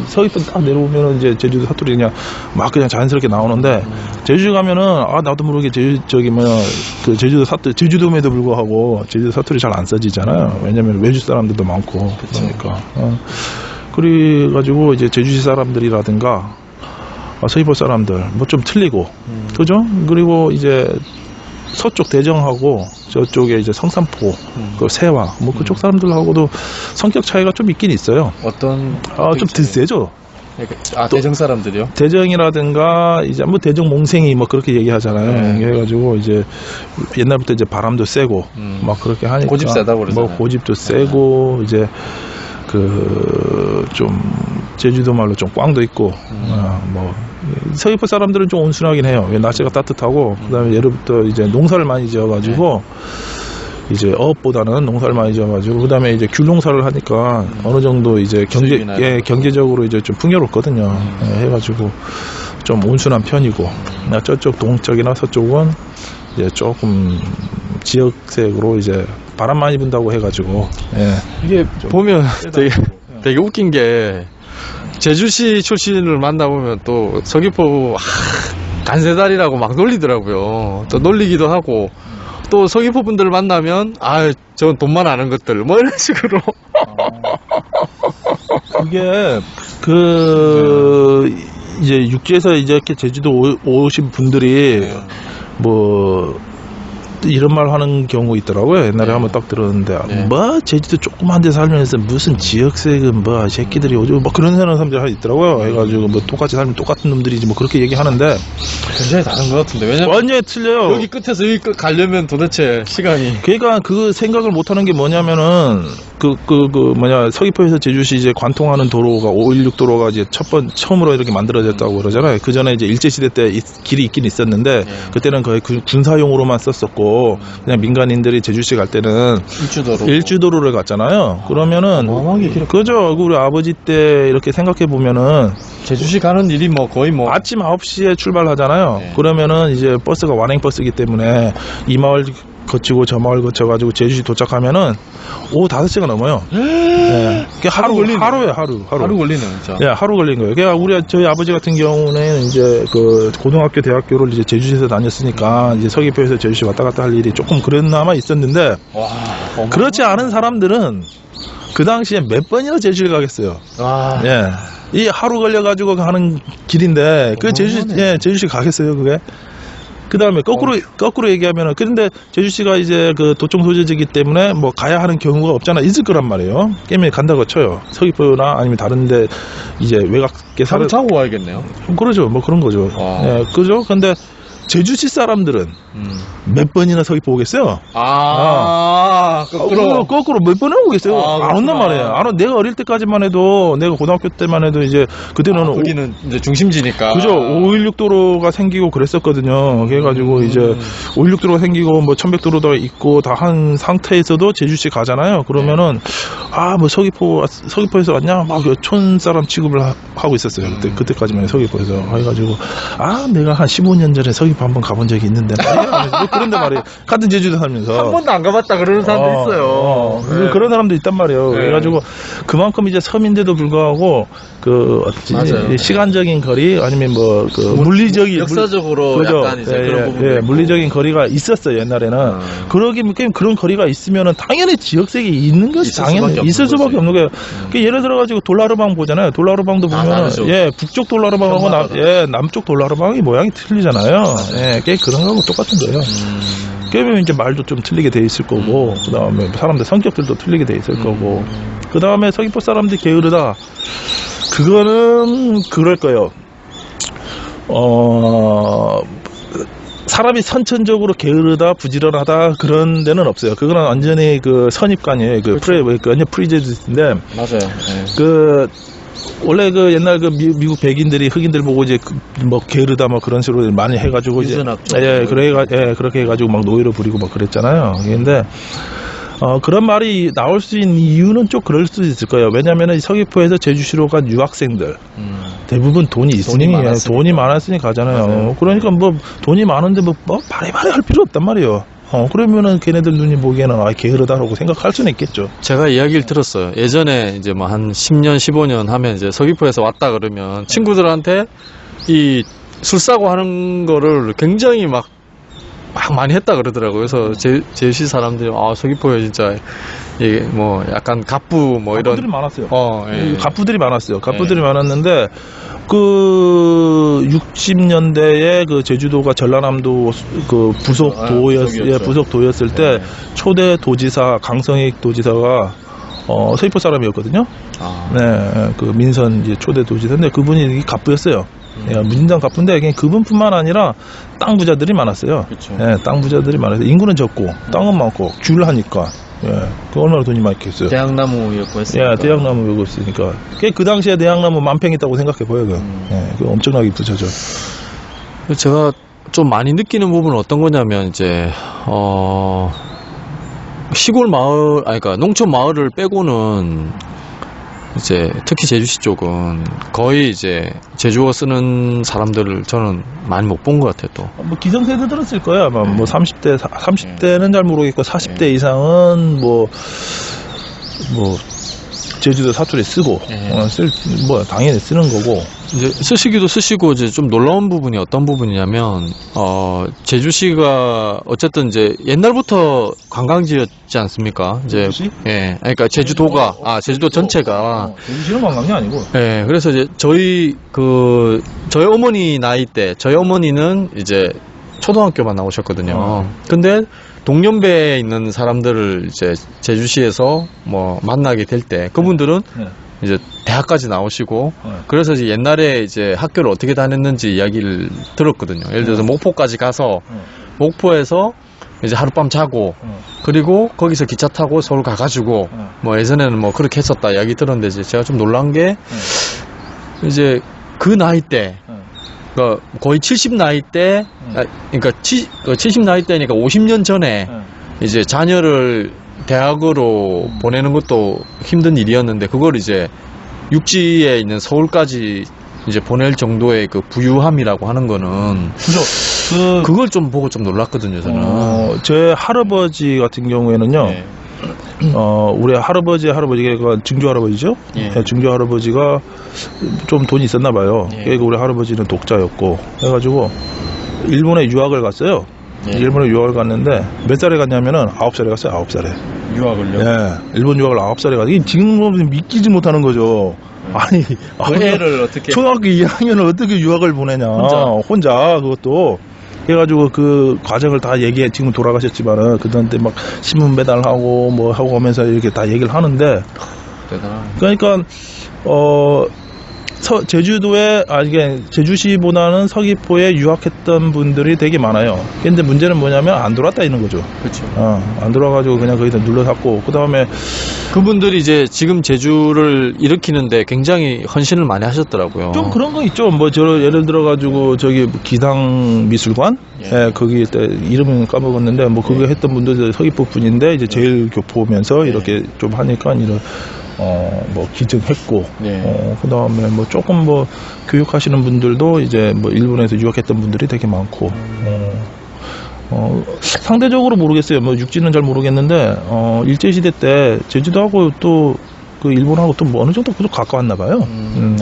서귀포 딱 내려오면은 이제 제주도 사투리 그냥 자연스럽게 나오는데, 제주 가면은, 나도 모르게 제주도 사투리, 제주도임에도 불구하고, 제주도 사투리 잘 안 써지잖아요. 왜냐면 외주 사람들도 많고, 그러니까. 그래가지고 이제 제주시 사람들이라든가 서귀포 사람들 좀 틀리고 그죠? 그리고 이제 서쪽 대정하고 저쪽에 이제 성산포, 그 세화 그쪽 사람들하고도 성격 차이가 좀 있긴 있어요. 어떤? 좀 드세죠. 대정 사람들이요? 대정이라든가 이제 대정 몽생이 그렇게 얘기하잖아요. 그래가지고 이제 옛날부터 이제 바람도 세고 막 그렇게 하니까 고집 세다고 그러잖아요. 고집도 세고 이제 좀 제주도 말로 좀 꽝도 있고 서귀포 사람들은 좀 온순하긴 해요. 날씨가 따뜻하고 그다음에 예로부터 이제 농사를 많이 지어가지고 이제 어업보다는 농사를 많이 지어가지고 그다음에 이제 귤농사를 하니까 어느 정도 이제 경제적으로 이제 좀 풍요롭거든요. 해가지고 좀 온순한 편이고 저쪽 동쪽이나 서쪽은 이제 조금 지역색으로 이제 바람 많이 분다고 해가지고 이게 보면 되게 웃긴 게 제주시 출신을 만나보면 또 서귀포 간세달이라고 막 놀리더라고요. 또 놀리기도 하고 또 서귀포 분들을 만나면 저건 돈만 아는 것들 뭐 이런 식으로. 그게 이제 육지에서 이제 이렇게 제주도 오신 분들이 뭐 이런 말 하는 경우 있더라고요. 옛날에 한번 딱 들었는데 뭐 제주도 조그만 데 살면서 무슨 지역세금 뭐 새끼들이 오죠 뭐 그런 사람들이 있더라고요. 해가지고 뭐 똑같이 살면 똑같은 놈들이지 뭐 그렇게 얘기하는데 굉장히 다른 것 같은데. 왜냐면 완전히 틀려요. 여기 끝에서 여기 끝 가려면 도대체 시간이. 그러니까 그 생각을 못하는 게 뭐냐면은 서귀포에서 제주시 이제 관통하는 도로가 516 도로가 이제 처음으로 이렇게 만들어졌다고 그러잖아요. 그 전에 이제 일제시대 때 길이 있긴 있었는데 그때는 거의 군사용으로만 썼었고 그냥 민간인들이 제주시 갈 때는 일주도로를 갔잖아요. 그러면은 그죠. 우리 아버지 때 이렇게 생각해 보면은 제주시 가는 일이 뭐 거의 뭐 아침 9시에 출발하잖아요. 그러면은 이제 버스가 완행버스이기 때문에 이 마을 거치고 저 마을 거쳐가지고 제주시 도착하면은 오후 5시가 넘어요. 네. 하루에 하루 걸리네 진짜. 예, 하루 걸린 거예요. 그러니까 저희 아버지 같은 경우는 이제 그 고등학교, 대학교를 이제 제주시에서 다녔으니까 이제 서귀포에서 제주시 왔다 갔다 할 일이 조금 그랬나마 있었는데 그렇지 않은 사람들은 그 당시에 몇 번이나 제주를 가겠어요. 예. 이 하루 걸려가지고 가는 길인데 그 제주시 가겠어요 그게? 그 다음에 거꾸로 얘기하면은, 그런데 제주시가 이제 그 도청 소재지기 때문에 뭐 가야 하는 경우가 없잖아. 있을 거란 말이에요. 게임에 간다고 쳐요. 서귀포나 아니면 다른데 이제 외곽에 하루 자고 와야겠네요. 그러죠. 뭐 그런 거죠. 예, 그죠? 근데 제주시 사람들은 몇 번이나 서귀포 오겠어요? 거꾸로 몇 번이나 오겠어요? 안 온단 말이에요. 내가 어릴 때까지만 해도, 내가 고등학교 때만 해도 이제, 그때는. 거기는 이제 중심지니까. 그죠. 516 도로가 생기고 그랬었거든요. 그래가지고 이제 516 도로가 생기고 뭐 1100도로가 있고 다 한 상태에서도 제주시 가잖아요. 그러면은, 뭐 서귀포에서 왔냐? 막 촌 사람 취급을 하고 있었어요. 그때까지만 서귀포에서. 해가지고, 내가 한 15년 전에 서귀포 한번 가본 적이 있는데. 뭐 그런데 말이에요. 같은 제주도 살면서. 한 번도 안 가봤다 그러는 사람도 있어요. 그런 사람도 있단 말이에요. 그래가지고 그만큼 이제 섬인데도 불구하고 시간적인 거리 아니면 뭐 물리적인 역사적으로 약간 이제 그런 부분 물리적인 거리가 있었어요 옛날에는. 그런 거리가 있으면은 당연히 지역색이 있는 것이 당연히 있을 수밖에 없는 거예요. 예를 들어가지고 돌라르방 보잖아요. 돌라르방도 보면은 북쪽 돌라르방하고 남쪽 돌라르방이 모양이 틀리잖아요. 그런 거하고 똑같은 거예요. 그러면 이제 말도 좀 틀리게 돼 있을 거고, 그 다음에 사람들 성격들도 틀리게 돼 있을 거고, 그 다음에 서귀포 사람들이 게으르다. 그거는 그럴 거예요. 사람이 게으르다, 부지런하다 그런 데는 없어요. 그거는 완전히 그 선입관이에요. 완전 프리제주스인데. 맞아요. 원래 옛날 미국 백인들이 흑인들 보고 이제 뭐 게으르다 뭐 그런 식으로 많이 해가지고 이제 그렇게 해가지고 막 노예로 부리고 막 그랬잖아요. 근데 그런 말이 나올 수 있는 이유는 좀 그럴 수도 있을 거예요. 왜냐면은 서귀포에서 제주시로 간 유학생들 대부분 돈이 있으니 돈이 많았으니 가잖아요. 맞아요. 그러니까 뭐 돈이 많은데 뭐 바리바리 할 필요 없단 말이에요. 그러면은 걔네들 눈이 보기에는 게으르다라고 생각할 수는 있겠죠. 제가 이야기를 들었어요. 예전에 이제 뭐 한 10년, 15년 하면 이제 서귀포에서 왔다 그러면 친구들한테 이 술 싸고 하는 거를 굉장히 막 많이 했다 그러더라고요. 그래서 제주시 사람들이 서귀포에 진짜 이게 뭐 약간 갑부 뭐 이런 갑부들이 많았어요. 갑부들이 많았어요. 갑부들이 많았는데 60년대에 제주도가 전라남도 부속 도였을 때 초대 도지사 강성익 도지사가 서귀포 사람이었거든요. 민선 이제 초대 도지사인데 그분이 갑부였어요. 민당 갑부인데 그분뿐만 아니라 땅 부자들이 많았어요. 땅 부자들이 많았어요. 인구는 적고 땅은 많고 귤하니까. 그 얼마나 돈이 많겠어요. 대학나무였고 했으니까. 대학나무였고 했으니까. 그 당시에 대학나무 만평 있다고 생각해 보여요. 그 엄청나게 부자죠. 제가 좀 많이 느끼는 부분은 어떤 거냐면 이제 시골 마을, 그러니까 농촌 마을을 빼고는 이제 특히 제주시 쪽은 거의 이제 제주어 쓰는 사람들을 저는 많이 못 본 것 같아요. 또 뭐 기성세대 들었을 거야. 아마 뭐 30대는 잘 모르겠고 40대 이상은 뭐 제주도 사투리 쓰고 예. 뭐 당연히 쓰는 거고. 이제 쓰시기도 쓰시고 이제 좀 놀라운 부분이 어떤 부분이냐면 제주시가 어쨌든 이제 옛날부터 관광지였지 않습니까? 이제 제주시? 예, 그러니까 제주도가 제주도 전체가 제주시는 관광이 아니고. 예, 그래서 이제 저희 어머니 나이 때 저희 어머니는 이제 초등학교만 나오셨거든요. 근데 동년배에 있는 사람들을 이제 제주시에서 뭐 만나게 될 때 그분들은 네. 이제 대학까지 나오시고 네. 그래서 이제 옛날에 이제 학교를 어떻게 다녔는지 이야기를 들었거든요. 예를 들어서 목포까지 가서 목포에서 이제 하룻밤 자고 그리고 거기서 기차 타고 서울 가가지고 뭐 예전에는 뭐 그렇게 했었다 이야기 들었는데 이제 제가 좀 놀란 게 이제 그 나이 때 그러니까 거의 70 나이 때 그러니까 70 나이 때니까 50년 전에 이제 자녀를 대학으로 보내는 것도 힘든 일이었는데 그걸 이제 육지에 있는 서울까지 이제 보낼 정도의 그 부유함이라고 하는 거는 그죠. 그걸 좀 보고 좀 놀랐거든요, 저는. 제 할아버지 같은 경우에는요. 네. 우리 할아버지가 증조 할아버지죠. 예. 네, 증조 할아버지가 좀 돈이 있었나 봐요. 예. 그러니까 우리 할아버지는 독자였고 해가지고 일본에 유학을 갔어요. 예. 일본에 유학을 갔는데 몇 살에 갔냐면은 9살에 갔어요. 9살에. 유학을요? 예. 일본 유학을 9살에 갔어요. 지금 보면 믿기지 못하는 거죠. 아니, 그 애를 어떻게 초등학교 2학년을 어떻게 유학을 보내냐. 혼자 그것도. 해가지고 그 과정을 다 지금 돌아가셨지만은 그때 막 신문 배달하고 뭐 하고 하면서 이렇게 다 얘기를 하는데. 대단하네. 그러니까 제주도에 이게 제주시보다는 서귀포에 유학했던 분들이 되게 많아요. 근데 문제는 뭐냐면 안 돌아왔다 있는 거죠. 그렇죠. 안 돌아가지고 그냥 거기서 눌러잡고 그 다음에 그분들이 이제 지금 제주를 일으키는데 굉장히 헌신을 많이 하셨더라고요. 좀 그런 거 있죠. 뭐 예를 들어가지고 저기 기당 미술관, 예. 거기 때 이름은 까먹었는데 뭐 그거 했던 분들 서귀포 분인데 이제 제일 교포면서 이렇게 좀 하니까 이런. 뭐 기증했고, 그 다음에 뭐 조금 뭐 교육하시는 분들도 이제 뭐 일본에서 유학했던 분들이 되게 많고, 상대적으로 모르겠어요. 뭐 육지는 잘 모르겠는데, 일제시대 때 제주도하고 또 그 일본하고 또 뭐 어느 정도 좀 가까웠나 봐요.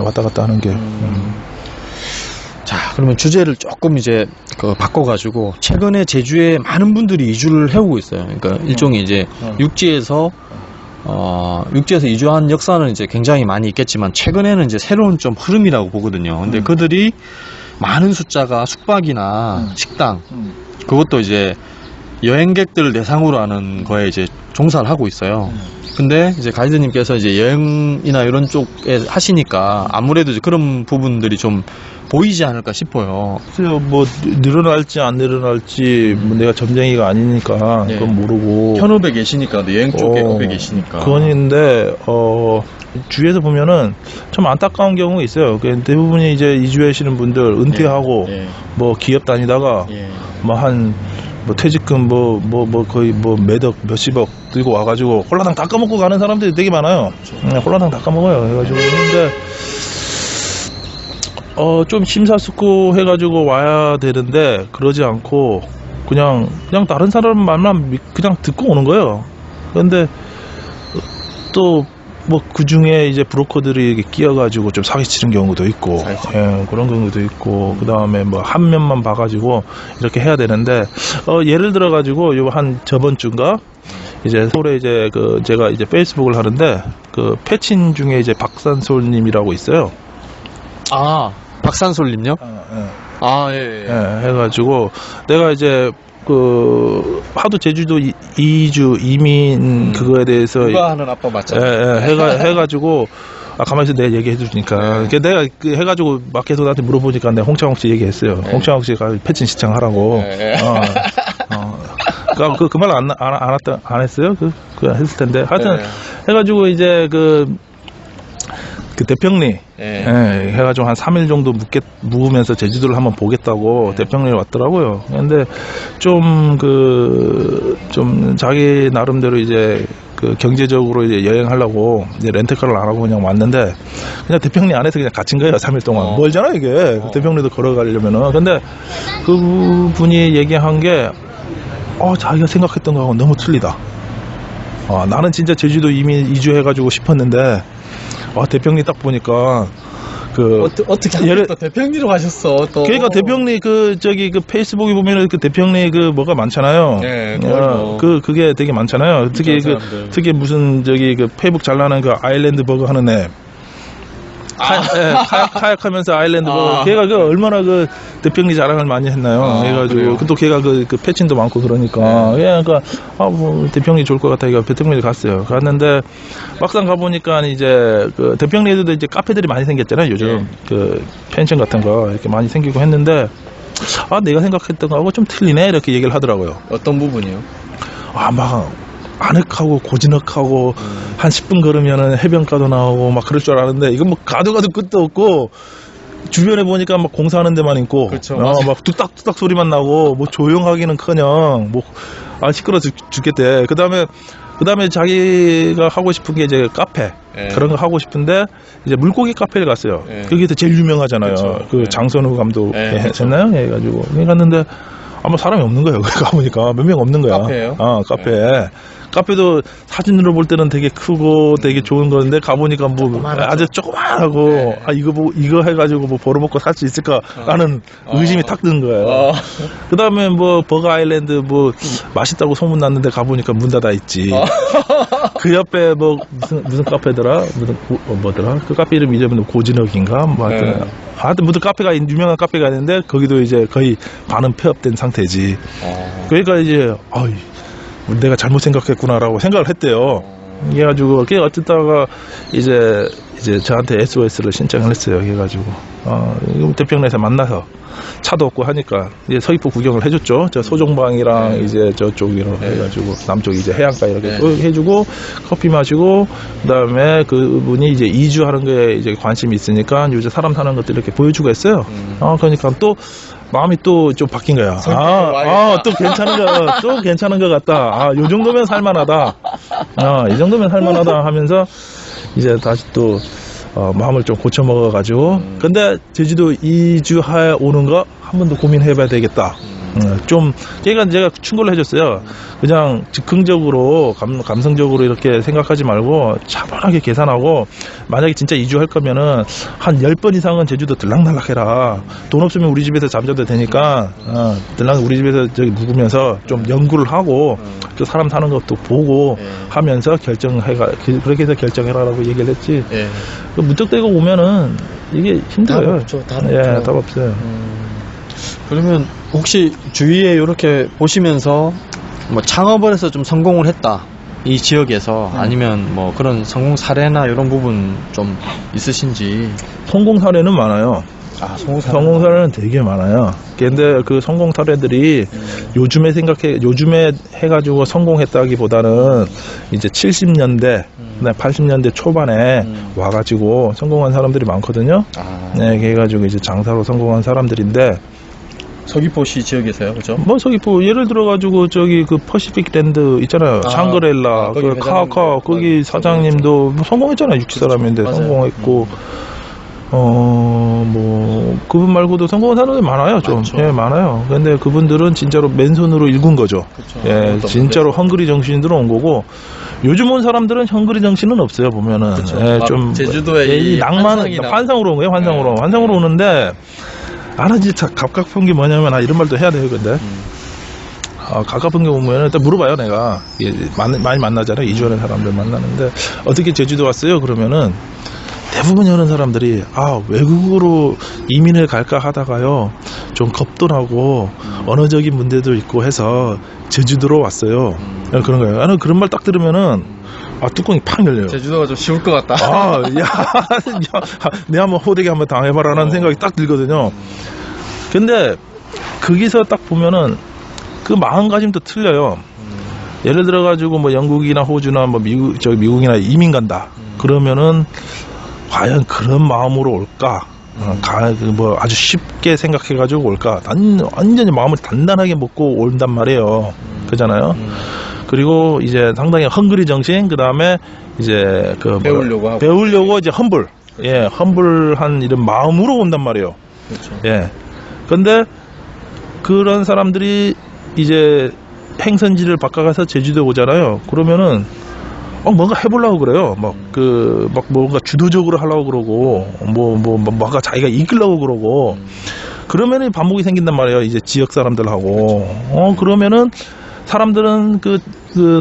왔다 갔다 하는 게. 자, 그러면 주제를 조금 이제 바꿔가지고 최근에 제주에 많은 분들이 이주를 해오고 있어요. 그러니까 일종의 이제 육지에서 이주한 역사는 이제 굉장히 많이 있겠지만 최근에는 이제 새로운 좀 흐름이라고 보거든요. 근데 그들이 많은 숫자가 숙박이나 식당 그것도 이제 여행객들을 대상으로 하는 거에 이제 종사를 하고 있어요. 근데 이제 가이드님께서 이제 여행이나 이런 쪽에 하시니까 아무래도 이제 그런 부분들이 좀 보이지 않을까 싶어요. 글쎄요, 뭐 늘어날지 안 늘어날지 뭐 내가 점쟁이가 아니니까 네. 그건 모르고 현업에 계시니까 여행 쪽에 업에 계시니까 그건 있는데 주위에서 보면은 좀 안타까운 경우가 있어요. 대부분이 이제 이주하시는 분들 은퇴하고 예. 뭐 기업 다니다가 예. 뭐 퇴직금 거의 몇십억 들고 와가지고 홀라당 다 까먹고 가는 사람들이 되게 많아요. 홀라당 다 까먹어요. 해가지고 근데 좀 심사숙고 해가지고 와야 되는데 그러지 않고 그냥 다른 사람 말만 그냥 듣고 오는 거예요. 그런데 또 뭐 그 중에 이제 브로커들이 이렇게 끼어가지고 좀 사기치는 경우도 있고, 그런 경우도 있고, 그 다음에 뭐 한 면만 봐가지고 이렇게 해야 되는데, 예를 들어가지고 저번 주인가 이제 서울에 이제 제가 이제 페이스북을 하는데 그 패친 중에 이제 박산솔님이라고 있어요. 박산솔님요? 예. 해가지고 내가 이제 하도 제주도 이주 이민 그거에 대해서 누가 하는 아빠 맞잖아요. 해가지고 가만히 있어 내가 얘기해 주니까 내가 해가지고 막 계속 나한테 물어보니까 내가 홍창욱 씨 얘기했어요. 홍창욱 씨가 패친 시청하라고. 그 말 안 했어요? 그 했을 텐데 하여튼 해가지고 이제 그 대평리 해가지고 한 3일 정도 묵으면서 제주도를 한번 보겠다고 대평리에 왔더라고요. 근데 좀 자기 나름대로 이제 경제적으로 이제 여행하려고 이제 렌트카를 안 하고 그냥 왔는데 그냥 대평리 안에서 그냥 갇힌 거예요. 3일 동안. 멀잖아 이게. 대평리도 걸어가려면은. 근데 그 분이 얘기한 게 자기가 생각했던 거하고 너무 틀리다. 나는 진짜 제주도 이미 이주해가지고 싶었는데 대평리 딱 보니까 어떻게 하필 또 대평리로 가셨어 또. 그러니까 대평리 그 페이스북에 보면은 그 대평리 그 뭐가 많잖아요. 네, 그게 되게 많잖아요. 특히 특히 무슨 그 페이북 잘 나는 그 아일랜드 버거 하는 애. 카약하면서 아일랜드 버거. 걔가 얼마나 대평리 자랑을 많이 했나요. 그래가지고 또 걔가 그 패친도 많고 그러니까. 그러니까 뭐 대평리 좋을 것 같아. 대평리를 갔어요. 갔는데 막상 가보니까 이제 대평리에도 이제 카페들이 많이 생겼잖아요. 요즘 그 펜션 같은 거 이렇게 많이 생기고 했는데 내가 생각했던 거하고 좀 틀리네 이렇게 얘기를 하더라고요. 어떤 부분이요? 막 아늑하고 고즈넉하고 한 10분 걸으면은 해변가도 나오고 막 그럴 줄 알았는데 이건 뭐 가도 끝도 없고 주변에 보니까 막 공사하는 데만 있고 그렇죠, 막 뚝딱뚝딱 소리만 나고 뭐 조용하기는커녕 뭐 시끄러 죽겠대. 그다음에 자기가 하고 싶은 게 이제 카페 그런 거 하고 싶은데 이제 물고기 카페를 갔어요. 그게 제일 유명하잖아요. 그렇죠. 장선우 감독 했나요? 해가지고 갔는데 아마 사람이 없는 거예요. 가보니까 몇 명 없는 거야. 카페예요? 카페. 카페도 사진으로 볼 때는 되게 크고 되게 좋은 건데 가보니까 뭐 조그만하죠. 아주 조그만하고 이거 해가지고 뭐 벌어먹고 살 수 있을까라는 의심이 탁 드는 거예요. 그 다음에 뭐 버거 아일랜드 뭐 맛있다고 소문났는데 가보니까 문 닫아 있지. 그 옆에 뭐 무슨 카페더라? 뭐더라? 그 카페 이름 잊어버렸는데 고진혁인가? 뭐 하여튼 무슨 카페가 유명한 카페가 있는데 거기도 이제 거의 반은 폐업된 상태지. 그러니까 이제 내가 잘못 생각했구나라고 생각을 했대요. 그래가지고 어쨌다가 이제 저한테 SOS를 신청을 했어요. 그래가지고 대평리에서 만나서 차도 없고 하니까 이제 서귀포 구경을 해줬죠. 저 소종방이랑 이제 저쪽이랑 해가지고 남쪽 이제 해안가 이렇게 해주고 커피 마시고 그다음에 그분이 이제 이주하는 거에 이제 관심이 있으니까 요즘 사람 사는 것들 이렇게 보여주고 했어요. 그러니까 또 마음이 또 좀 바뀐 거야. 또 괜찮은 것 같다. 요 정도면 살만하다. 이 정도면 살만하다 하면서 이제 다시 또 마음을 좀 고쳐 먹어가지고 근데 제주도 이주하에 오는 거 한 번 더 고민해봐야 되겠다. 좀 제가 충고를 해줬어요. 그냥 즉흥적으로 감성적으로 이렇게 생각하지 말고 차분하게 계산하고 만약에 진짜 이주할 거면은 한 10번 이상은 제주도 들락날락 해라. 돈 없으면 우리 집에서 잠자도 되니까 우리 집에서 저기 묵으면서 좀 연구를 하고 그 사람 사는 것도 보고 하면서 그렇게 해서 결정해라라고 얘기를 했지. 무턱대고 오면은 이게 힘들어요. 답 없어요. 그러면 혹시 주위에 이렇게 보시면서 뭐 창업을 해서 좀 성공을 했다 이 지역에서 아니면 뭐 그런 성공 사례나 이런 부분 좀 있으신지? 성공 사례는 많아요. 성공 사례는 되게 많아요. 근데 그 성공 사례들이 요즘에 해가지고 성공했다기보다는 이제 70년대, 80년대 초반에 와가지고 성공한 사람들이 많거든요. 그래가지고 이제 장사로 성공한 사람들인데. 서귀포시 지역에서요, 그죠? 뭐 서귀포 예를 들어가지고 저기 그 퍼시픽랜드 있잖아요. 샹그렐라, 그 카카 거기 사장님도 성공했잖아요. 육지 사람인데 성공했고. 뭐 그분 말고도 성공한 사람들이 많아요. 좀 많아요. 근데 그분들은 진짜로 맨손으로 일군 거죠. 진짜로 헝그리 정신으로 온 거고 요즘 온 사람들은 헝그리 정신은 없어요. 보면은 좀 제주도의 이 낭만 환상으로 온 거예요. 환상으로 오는데 나는 진짜 갑갑한 게 뭐냐면 이런 말도 해야 돼요. 근데 가깝은 게 오면 일단 물어봐요. 내가 많이 만나잖아요. 이주하는 사람들 만나는데 어떻게 제주도 왔어요? 그러면은 대부분 이런 사람들이 외국으로 이민을 갈까 하다가요 좀 겁도 나고 언어적인 문제도 있고 해서 제주도로 왔어요. 그런 거예요. 나는 그런 말 딱 들으면은 뚜껑이 팍 열려요. 제주도가 좀 쉬울 것 같다. 내가 한번 호되게 한번 당해봐라라는 생각이 딱 들거든요. 근데 거기서 딱 보면은 그 마음가짐도 틀려요. 예를 들어가지고 뭐 영국이나 호주나 뭐 미국이나 이민 간다. 그러면은 과연 그런 마음으로 올까? 뭐 아주 쉽게 생각해가지고 올까? 완전히 마음을 단단하게 먹고 온단 말이에요. 그잖아요. 그리고 이제 상당히 헝그리 정신, 그 다음에 이제 배우려고 이제 험불한 이런 마음으로 온단 말이에요. 그렇죠. 근데 그런 사람들이 이제 행선지를 바꿔가서 제주도에 오잖아요. 그러면은 뭔가 해보려고 그래요. 막 뭔가 주도적으로 하려고 그러고, 뭔가 자기가 이끌려고 그러고, 그러면은 반목이 생긴단 말이에요. 이제 지역 사람들하고. 그러면은 사람들은 그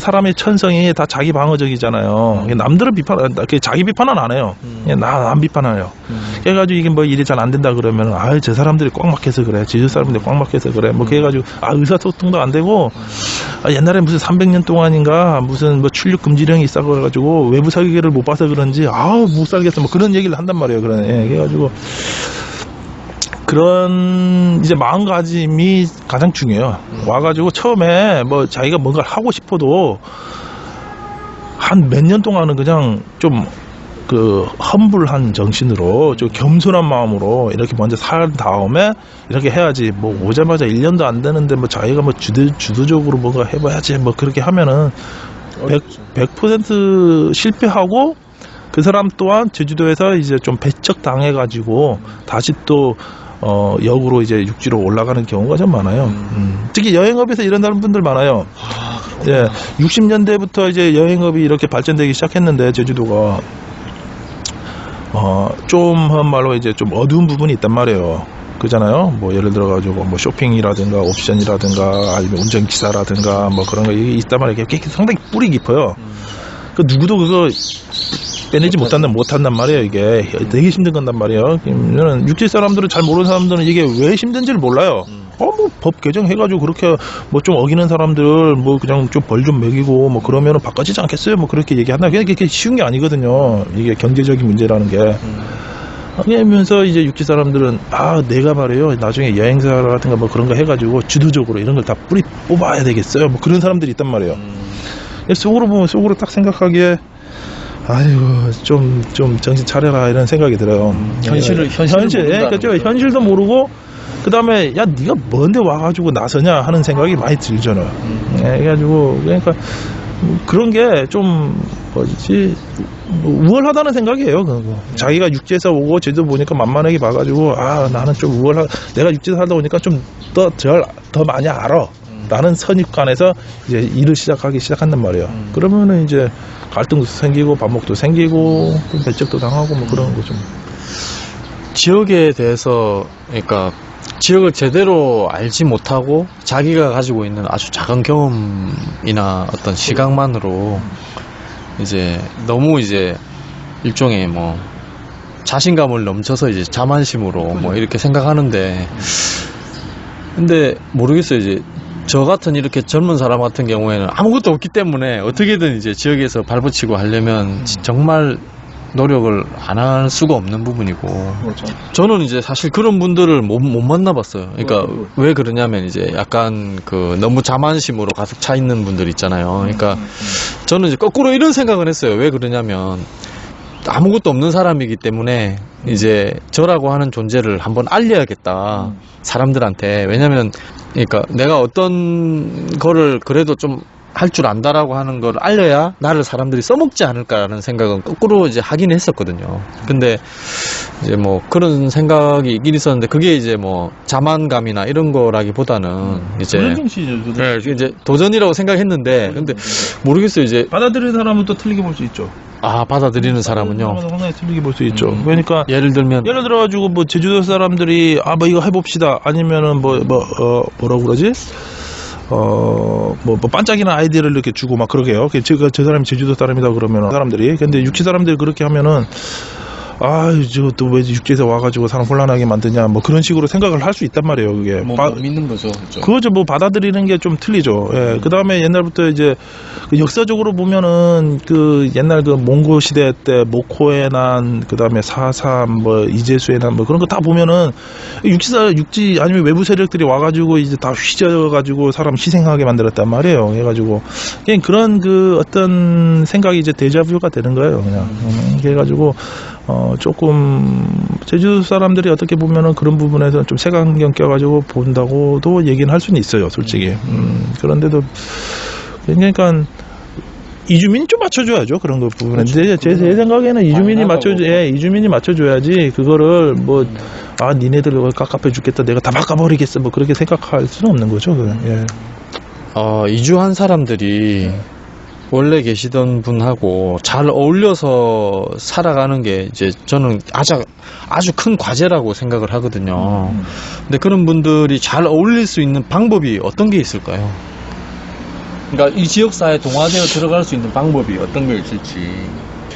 사람의 천성이 다 자기 방어적이잖아요. 남들은 자기 비판은 안 해요. 그냥 남 비판해요. 그래가지고 이게 뭐 일이 잘 안 된다 그러면, 저 사람들이 꽉 막혀서 그래. 지역 사람들이 꽉 막혀서 그래. 뭐 그래가지고, 의사소통도 안 되고, 옛날에 무슨 300년 동안인가 무슨 뭐 출nhập 금지령이 있어가지고 외부 설계를 못 봐서 그런지, 못 살겠어. 뭐 그런 얘기를 한단 말이에요. 그래가지고, 그런 이제 마음가짐이 가장 중요해요. 와가지고 처음에 뭐 자기가 뭔가를 하고 싶어도 한 몇 년 동안은 그냥 좀 험불한 정신으로 좀 겸손한 마음으로 이렇게 먼저 살 다음에 이렇게 해야지. 뭐 오자마자 1년도 안 되는데 뭐 자기가 뭐 주도적으로 뭔가 해봐야지. 뭐 그렇게 하면은 100% 실패하고, 그 사람 또한 제주도에서 이제 좀 배척 당해가지고 다시 또 역으로 이제 육지로 올라가는 경우가 좀 많아요. 특히 여행업에서 일어나는 분들 많아요. 예, 60년대부터 이제 여행업이 이렇게 발전되기 시작했는데 제주도가 좀 한말로 이제 좀 어두운 부분이 있단 말이에요. 그잖아요. 뭐 예를 들어가지고 뭐 쇼핑이라든가 옵션이라든가 아니면 운전기사라든가 뭐 그런 거 있단 말이에요. 상당히 뿌리 깊어요. 그 누구도 그거 빼내지 못한단 말이에요. 이게 되게 힘든 건단 말이에요. 육지 사람들은, 잘 모르는 사람들은 이게 왜 힘든지를 몰라요. 뭐 법 개정해가지고 그렇게 뭐 좀 어기는 사람들 뭐 그냥 좀 벌 좀 매기고 뭐 그러면은 바꿔지지 않겠어요? 뭐 그렇게 얘기한다. 그게 쉬운 게 아니거든요. 이게 경제적인 문제라는 게. 그러면서 이제 육지 사람들은 내가 말이에요. 나중에 여행사 같은 거 뭐 그런 거 해가지고 주도적으로 이런 걸 다 뿌리 뽑아야 되겠어요. 뭐 그런 사람들이 있단 말이에요. 속으로 보면 속으로 딱 생각하기에 좀 정신 차려라 이런 생각이 들어요. 현실, 그렇죠. 현실도 모르고, 그 다음에 네가 뭔데 와가지고 나서냐 하는 생각이 많이 들잖아요. 그래가지고 그러니까 그런 게 좀 우월하다는 생각이에요. 자기가 육지에서 오고 제주도 보니까 만만하게 봐가지고 나는 좀 내가 육지에서 살다 보니까 좀 더 많이 알아. 라는 선입관에서 이제 일을 시작한단 말이에요. 그러면은 이제 갈등도 생기고 반목도 생기고 배척도 당하고 뭐 그런 거죠. 지역에 대해서, 그러니까 지역을 제대로 알지 못하고 자기가 가지고 있는 아주 작은 경험이나 어떤 시각만으로 이제 너무 이제 일종의 뭐 자신감을 넘쳐서 이제 자만심으로 뭐 이렇게 생각하는데, 근데 모르겠어요. 이제 저 같은 이렇게 젊은 사람 같은 경우에는 아무것도 없기 때문에 어떻게든 이제 지역에서 발붙이고 하려면 정말 노력을 안 할 수가 없는 부분이고. 그렇죠. 저는 이제 사실 그런 분들을 못 만나봤어요. 그러니까 왜 그러냐면 이제 약간 너무 자만심으로 가득 차 있는 분들 있잖아요. 그러니까 저는 이제 거꾸로 이런 생각을 했어요. 왜 그러냐면 아무것도 없는 사람이기 때문에 이제 저라고 하는 존재를 한번 알려야겠다. 사람들한테. 왜냐면 그러니까 내가 어떤 거를 그래도 좀 할 줄 안다라고 하는 걸 알려야 나를 사람들이 써먹지 않을까라는 생각은 거꾸로 이제 하긴 했었거든요. 근데 이제 뭐 그런 생각이 있긴 있었는데, 그게 이제 뭐 자만감이나 이런 거라기보다는 이제 이제 도전이라고 생각했는데, 근데 모르겠어요. 이제 받아들이는 사람은 또 틀리게 볼 수 있죠. 받아들이는 사람은요. 상당히 틀리게 볼 수 있죠. 그러니까 예를 들어가지고 뭐 제주도 사람들이 뭐 이거 해봅시다. 아니면은 뭐라고 그러지? 뭐 반짝이는 아이디어를 이렇게 주고 막 그러게요. 저 사람이 제주도 사람이다 그러면 사람들이. 근데 육지 사람들이 그렇게 하면은 저 또 왜 육지에서 와가지고 사람 혼란하게 만드냐 뭐 그런 식으로 생각을 할 수 있단 말이에요. 그게 믿는 거죠. 그거죠. 뭐 받아들이는 게 좀 틀리죠. 예. 그 다음에 옛날부터 이제 역사적으로 보면은 옛날 몽고 시대 때 모코의 난, 그 다음에 4.3 뭐 이재수의 난 뭐 그런 거 다 보면은 육지 아니면 외부 세력들이 와가지고 이제 다 휘저어가지고 사람 희생하게 만들었단 말이에요. 해가지고 그냥 그런 어떤 생각이 이제 데자뷰가 되는 거예요. 그냥. 그래가지고 조금 제주도 사람들이 어떻게 보면은 그런 부분에서 좀 색안경 껴가지고 본다고도 얘기는 할 수는 있어요, 솔직히. 그런데도 그러니까 이주민이 좀 맞춰줘야죠, 그런 거 부분에. 제 생각에는 이주민이 맞춰줘야지 그거를 니네들 깝깝해 죽겠다, 내가 다 바꿔버리겠어, 뭐 그렇게 생각할 수는 없는 거죠, 그건. 예. 이주한 사람들이 원래 계시던 분하고 잘 어울려서 살아가는 게 이제 저는 아주 큰 과제라고 생각을 하거든요. 근데 그런 분들이 잘 어울릴 수 있는 방법이 어떤 게 있을까요? 그러니까 이 지역사회에 동화되어 들어갈 수 있는 방법이 어떤 게 있을지.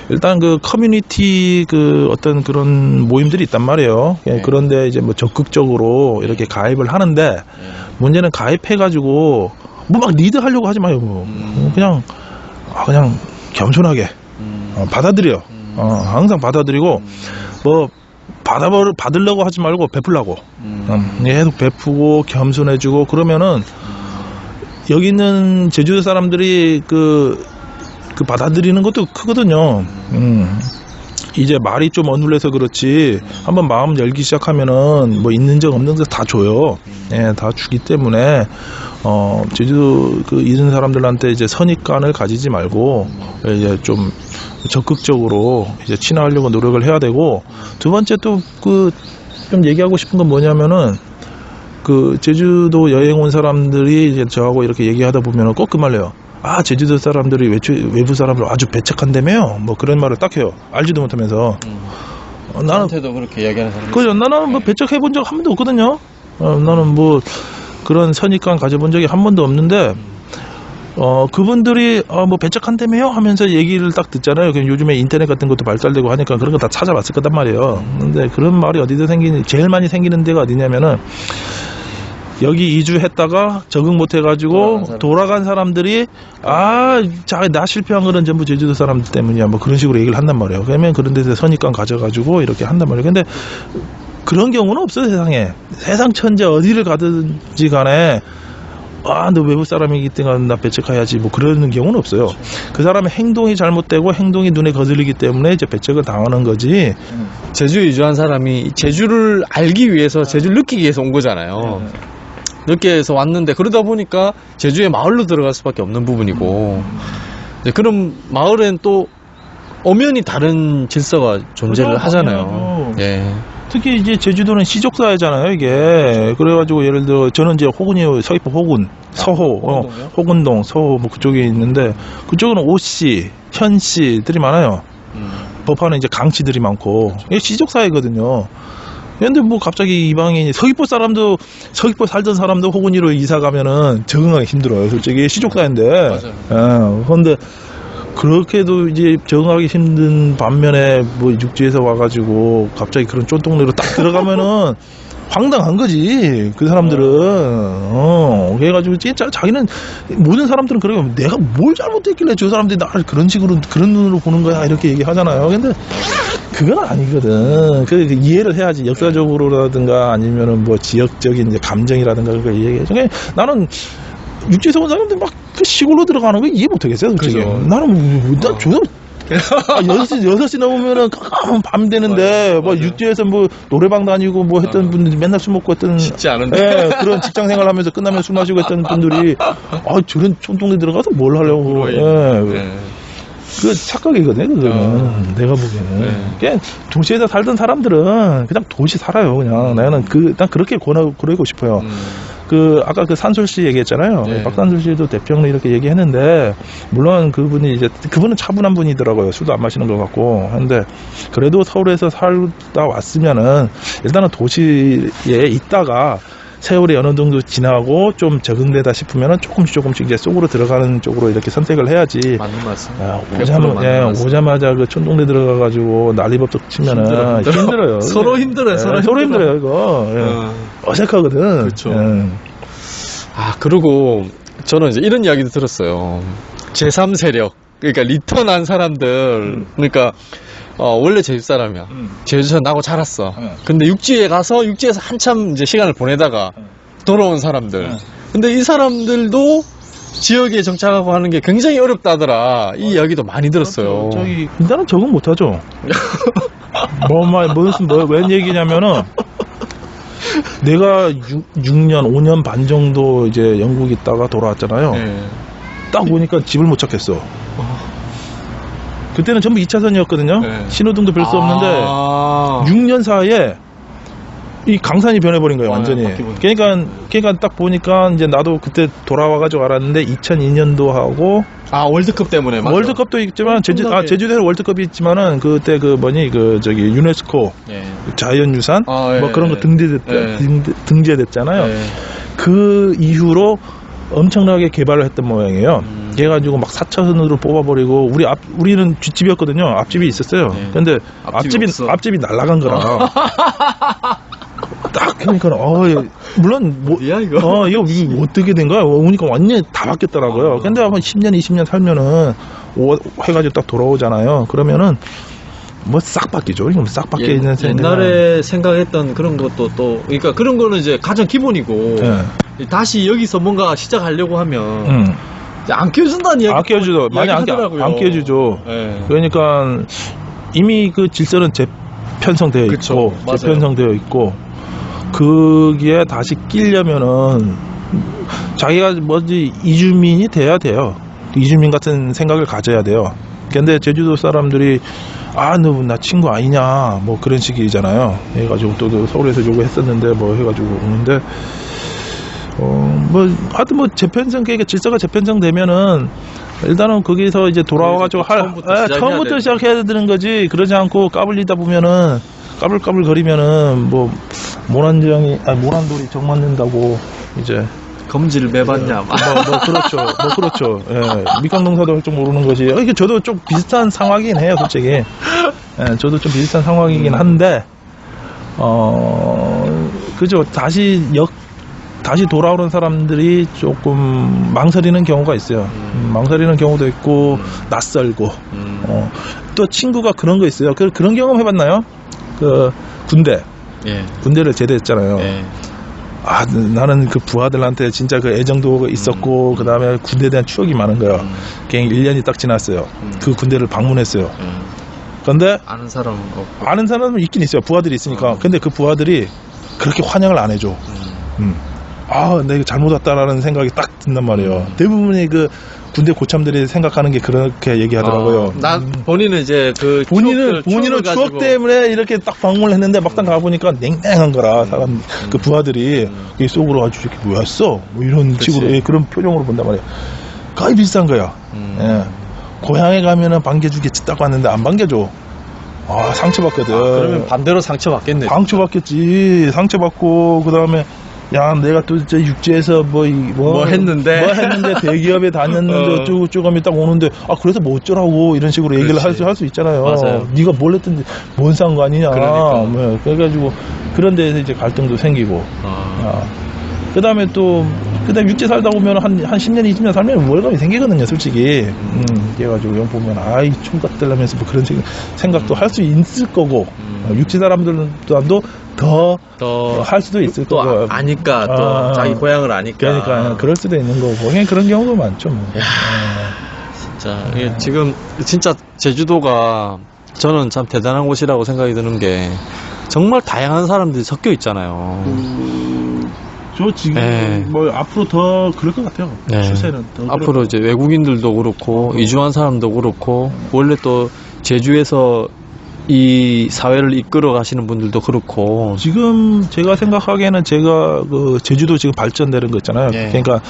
일단 그 커뮤니티 그 어떤 그런 모임들이 있단 말이에요. 예, 네. 그런데 이제 뭐 적극적으로 이렇게 가입을 하는데 문제는 가입해가지고 뭐 막 리드하려고 하지 마요. 그냥 겸손하게 받아들여. 항상 받아들이고 뭐 받으려고 하지 말고 베풀라고. 계속 베푸고 겸손해주고 그러면은 여기 있는 제주도 사람들이 그 받아들이는 것도 크거든요. 이제 말이 좀 어눌해서 그렇지 한번 마음 열기 시작하면은 뭐 있는 적 없는 적 다 줘요. 예, 다 주기 때문에 제주도 그 이런 사람들한테 이제 선입관을 가지지 말고 이제 좀 적극적으로 이제 친화하려고 노력을 해야 되고 두 번째 또 그 좀 얘기하고 싶은 건 뭐냐면은 그 제주도 여행 온 사람들이 이제 저하고 이렇게 얘기하다 보면은 꼭 그 말래요. 아, 제주도 사람들이 외부 사람들 아주 배척한다며요. 뭐 그런 말을 딱 해요. 알지도 못하면서. 나는 나한테도 그렇게 이야기하는 사람이 그죠. 나는 뭐 배척해 본 적 한 번도 없거든요. 나는 뭐 그런 선입관 가져본 적이 한 번도 없는데 그분들이 뭐 배척한다며요 하면서 얘기를 딱 듣잖아요. 그럼 요즘에 인터넷 같은 것도 발달되고 하니까 그런 거 다 찾아봤을 거단 말이에요. 근데 그런 말이 어디서 제일 많이 생기는 데가 어디냐면은 여기 이주했다가 적응 못 해가지고 돌아간 사람들이 나 실패한 거는 전부 제주도 사람들 때문이야 뭐 그런 식으로 얘기를 한단 말이에요. 그러면 그런 데서 선입관 가져가지고 이렇게 한단 말이에요. 근데 그런 경우는 없어요. 세상 천재 어디를 가든지 간에 너 외부 사람이기 때문에 나 배척해야지 뭐 그러는 경우는 없어요. 그 사람의 행동이 잘못되고 행동이 눈에 거슬리기 때문에 이제 배척을 당하는 거지. 제주 이주한 사람이 제주를 알기 위해서 제주를 느끼기 위해서 온 거잖아요. 늦게 해서 왔는데 그러다 보니까 제주의 마을로 들어갈 수밖에 없는 부분이고 그런 마을엔 또 엄연히 다른 질서가 존재를 그렇죠, 하잖아요. 예. 특히 이제 제주도는 시족사회잖아요, 이게. 그래가지고 예를 들어 저는 이제 호군이요, 서귀포 호군, 서호, 호군동, 서호 뭐 그쪽에 있는데 그쪽은 오씨, 현씨들이 많아요. 법하는 이제 강씨들이 많고 이게 시족사회거든요. 근데 뭐 갑자기 이방인이 서귀포 살던 사람도 호군이로 이사 가면은 적응하기 힘들어요. 솔직히 시족사인데. 맞아요. 그런데 그렇게도 이제 적응하기 힘든 반면에 뭐 육지에서 와가지고 갑자기 그런 쫀동네로 딱 들어가면은 황당한 거지. 그 사람들은. 그래가지고 진짜 자기는 모든 사람들은 그래요. 내가 뭘 잘못했길래 저 사람들이 나를 그런 식으로 그런 눈으로 보는 거야 이렇게 얘기하잖아요. 근데 그건 아니거든. 그 이해를 해야지. 역사적으로라든가 아니면은 뭐 지역적인 이제 감정이라든가 그걸 이해해. 나는 육지에서 온 사람들 막 그 시골로 들어가는 거 이해 못하겠어요, 솔직히. 그죠. 나는 나 조선 6시 넘으면은 깜깜한 밤 되는데, 뭐, 육지에서 뭐, 노래방 다니고 뭐 했던 분들이 맨날 술 먹고 했던. 쉽지 않은데. 예, 그런 직장 생활 하면서 끝나면 술 마시고 했던 분들이, 저런 촌동네 들어가서 뭘 하려고. 예. 그 착각이거든, 그거는. 내가 보기에는. 그냥 도시에서 살던 사람들은 그냥 도시 살아요, 그냥. 나는 난 그렇게 그러고 싶어요. 아까 그 산솔 씨 얘기했잖아요. 네. 박산솔 씨도 대평로 이렇게 얘기했는데, 물론 그분은 차분한 분이더라고요. 술도 안 마시는 것 같고. 근데, 그래도 서울에서 살다 왔으면은, 일단은 도시에 있다가, 세월이 어느 정도 지나고 좀 적응되다 싶으면은 조금씩 이제 속으로 들어가는 쪽으로 이렇게 선택을 해야지. 맞는 말씀. 오자마자 그 촌동네 들어가가지고 난리법석 치면은 힘들어요. 서로 힘들어요. 서로 힘들어요, 이거. 어색하거든. 그렇죠. 그리고 저는 이제 이런 이야기도 들었어요. 제3세력. 그러니까 리턴한 사람들. 그러니까 원래 제주 사람이야. 제주에서 나고 자랐어. 근데 육지에서 한참 이제 시간을 보내다가 돌아온 사람들. 근데 이 사람들도 지역에 정착하고 하는 게 굉장히 어렵다더라. 이 이야기도 많이 들었어요. 나는 적응 못하죠. 웬 얘기냐면은, 내가 6년, 5년 반 정도 이제 영국 있다가 돌아왔잖아요. 딱 보니까 집을 못 찾겠어. 그때는 전부 2차선이었거든요. 신호등도 별 수 없는데 6년 사이에 이 강산이 변해버린 거예요, 완전히. 바뀌어버린 그러니까 딱 보니까 이제 나도 그때 돌아와가지고 알았는데 2002년도 하고 월드컵 때문에 맞아. 월드컵도 있지만 엄청나게. 제주도에 월드컵이 있지만은 그때 유네스코 예. 자연유산 예, 뭐 그런 거 예. 등재됐잖아요. 예. 그 이후로 엄청나게 개발을 했던 모양이에요. 그래가지고 막 4차선으로 뽑아버리고 우리는 뒷집이었거든요. 앞집이 있었어요. 네. 근데 앞집이 없어. 앞집이 날아간 거라. 딱 그러니까 물론 뭐야 이거? 이거 어떻게 된 거야? 오니까 완전히 다 바뀌었더라고요. 근데 한번 10년 20년 살면은 해가지고 딱 돌아오잖아요. 그러면은 뭐 싹 바뀌죠. 이거 싹 바뀌어 있는 옛날에 생각했던 그런 것도 또 그러니까 그런 거는 이제 가장 기본이고 다시 여기서 뭔가 시작하려고 하면 이제 안 끼워준다는 이야기 안 끼워주죠. 많이 안 끼워주죠. 예. 그러니까 이미 그 질서는 재편성되어 그쵸, 있고 맞아요. 재편성되어 있고 거기에 다시 끼려면은 자기가 뭐지 이주민이 돼야 돼요. 이주민 같은 생각을 가져야 돼요. 근데 제주도 사람들이 너 나 친구 아니냐 뭐 그런 식이잖아요. 해가지고 또 서울에서 요구했었는데 뭐 해가지고 오는데 뭐 하여튼 뭐 재편성 질서가 재편성되면은 일단은 거기서 이제 돌아와가지고 처음부터 시작해야 되는 거지. 그러지 않고 까불리다 보면은 까불까불 거리면은 뭐 모란돌이 정 맞는다고 이제 검지를 매봤냐. 그렇죠. 예, 밑강동사도 할 줄 모르는 거지. 이게 저도 좀 비슷한 상황이긴 해요, 솔직히. 예, 저도 좀 비슷한 상황이긴 한데, 그죠. 다시 돌아오는 사람들이 조금 망설이는 경우가 있어요. 망설이는 경우도 있고, 낯설고, 또 친구가 그런 거 있어요. 그런 경험 해봤나요? 군대. 예. 군대를 제대했잖아요. 예. 나는 그 부하들한테 진짜 그 애정도 있었고, 그 다음에 군대에 대한 추억이 많은 거야. 그냥 1년이 딱 지났어요. 그 군대를 방문했어요. 근데, 아는 사람은 없고. 아는 사람은 있긴 있어요. 부하들이 있으니까. 근데 그 부하들이 그렇게 환영을 안 해줘. 내가 이거 잘못 왔다라는 생각이 딱 든단 말이에요. 대부분의 그 군대 고참들이 생각하는 게 그렇게 얘기하더라고요. 본인은 이제 본인은 추억 때문에 이렇게 딱 방문을 했는데 막상 가보니까 냉랭한 거라 그 부하들이 이 속으로 아주 이렇게 뭐였어? 뭐 이런 식으로 그런 표정으로 본단 말이에요. 거의 비슷한 거야. 예. 고향에 가면은 반겨주겠지 딱 왔는데 안 반겨줘. 상처받거든. 그러면 반대로 상처받겠네. 상처받겠지. 상처받고 그 다음에 내가 또 저 육지에서 뭐 했는데 대기업에 다녔는데 어쩌고 하면 딱 오는데 그래서 뭐 어쩌라고 이런 식으로 얘기를 할 수 있잖아요. 맞아요. 네가 뭘 했든지 뭔 상관이냐. 그러니까. 그래가지고 그런 데에서 이제 갈등도 생기고. 그다음에 육지 살다 보면 한 10년 20년 살면 우월감이 생기거든요, 솔직히. 그래가지고 영 보면 총 같들라면서 뭐 그런 생각도 할 수 있을 거고. 육지 사람들도 더 할 수도 있을 또 거고. 아니까 또 자기 고향을 아니까. 그러니까 그럴 수도 있는 거고. 그냥 그런 경우도 많죠. 뭐. 진짜 이게 지금 진짜 제주도가 저는 참 대단한 곳이라고 생각이 드는 게 정말 다양한 사람들이 섞여 있잖아요. 저 지금 뭐 앞으로 더 그럴 것 같아요. 추세는 더 앞으로 이제 외국인들도 그렇고 이주한 사람도 그렇고 원래 또 제주에서 이 사회를 이끌어 가시는 분들도 그렇고 지금 제가 생각하기에는 제가 그 제주도 지금 발전되는 거 있잖아요. 그러니까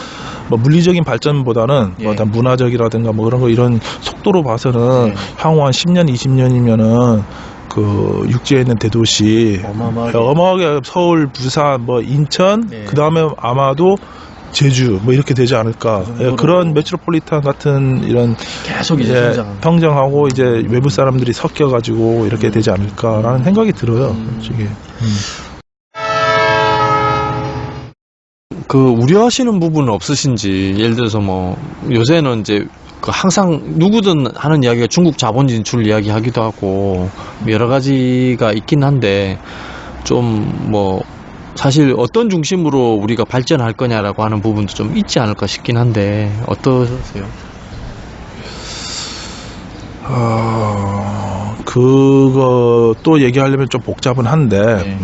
뭐 물리적인 발전보다는 뭐 문화적이라든가 뭐 그런 거 이런 속도로 봐서는 향후 한 10년 20년이면은 그 육지에 있는 대도시 어마어마하게 서울, 부산, 뭐 인천, 그 다음에 아마도 제주 뭐 이렇게 되지 않을까. 그런 메트로폴리탄 같은 이런 계속 이제 평정하고 이제 외부 사람들이 섞여가지고 이렇게 되지 않을까라는 생각이 들어요. 솔직히. 그 우려하시는 부분은 없으신지. 예를 들어서 뭐 요새는 이제 그 항상 누구든 하는 이야기가 중국 자본 진출 이야기하기도 하고 여러 가지가 있긴 한데 좀 뭐 사실 어떤 중심으로 우리가 발전할 거냐라고 하는 부분도 좀 있지 않을까 싶긴 한데 어떠세요? 그거 또 얘기하려면 좀 복잡은 한데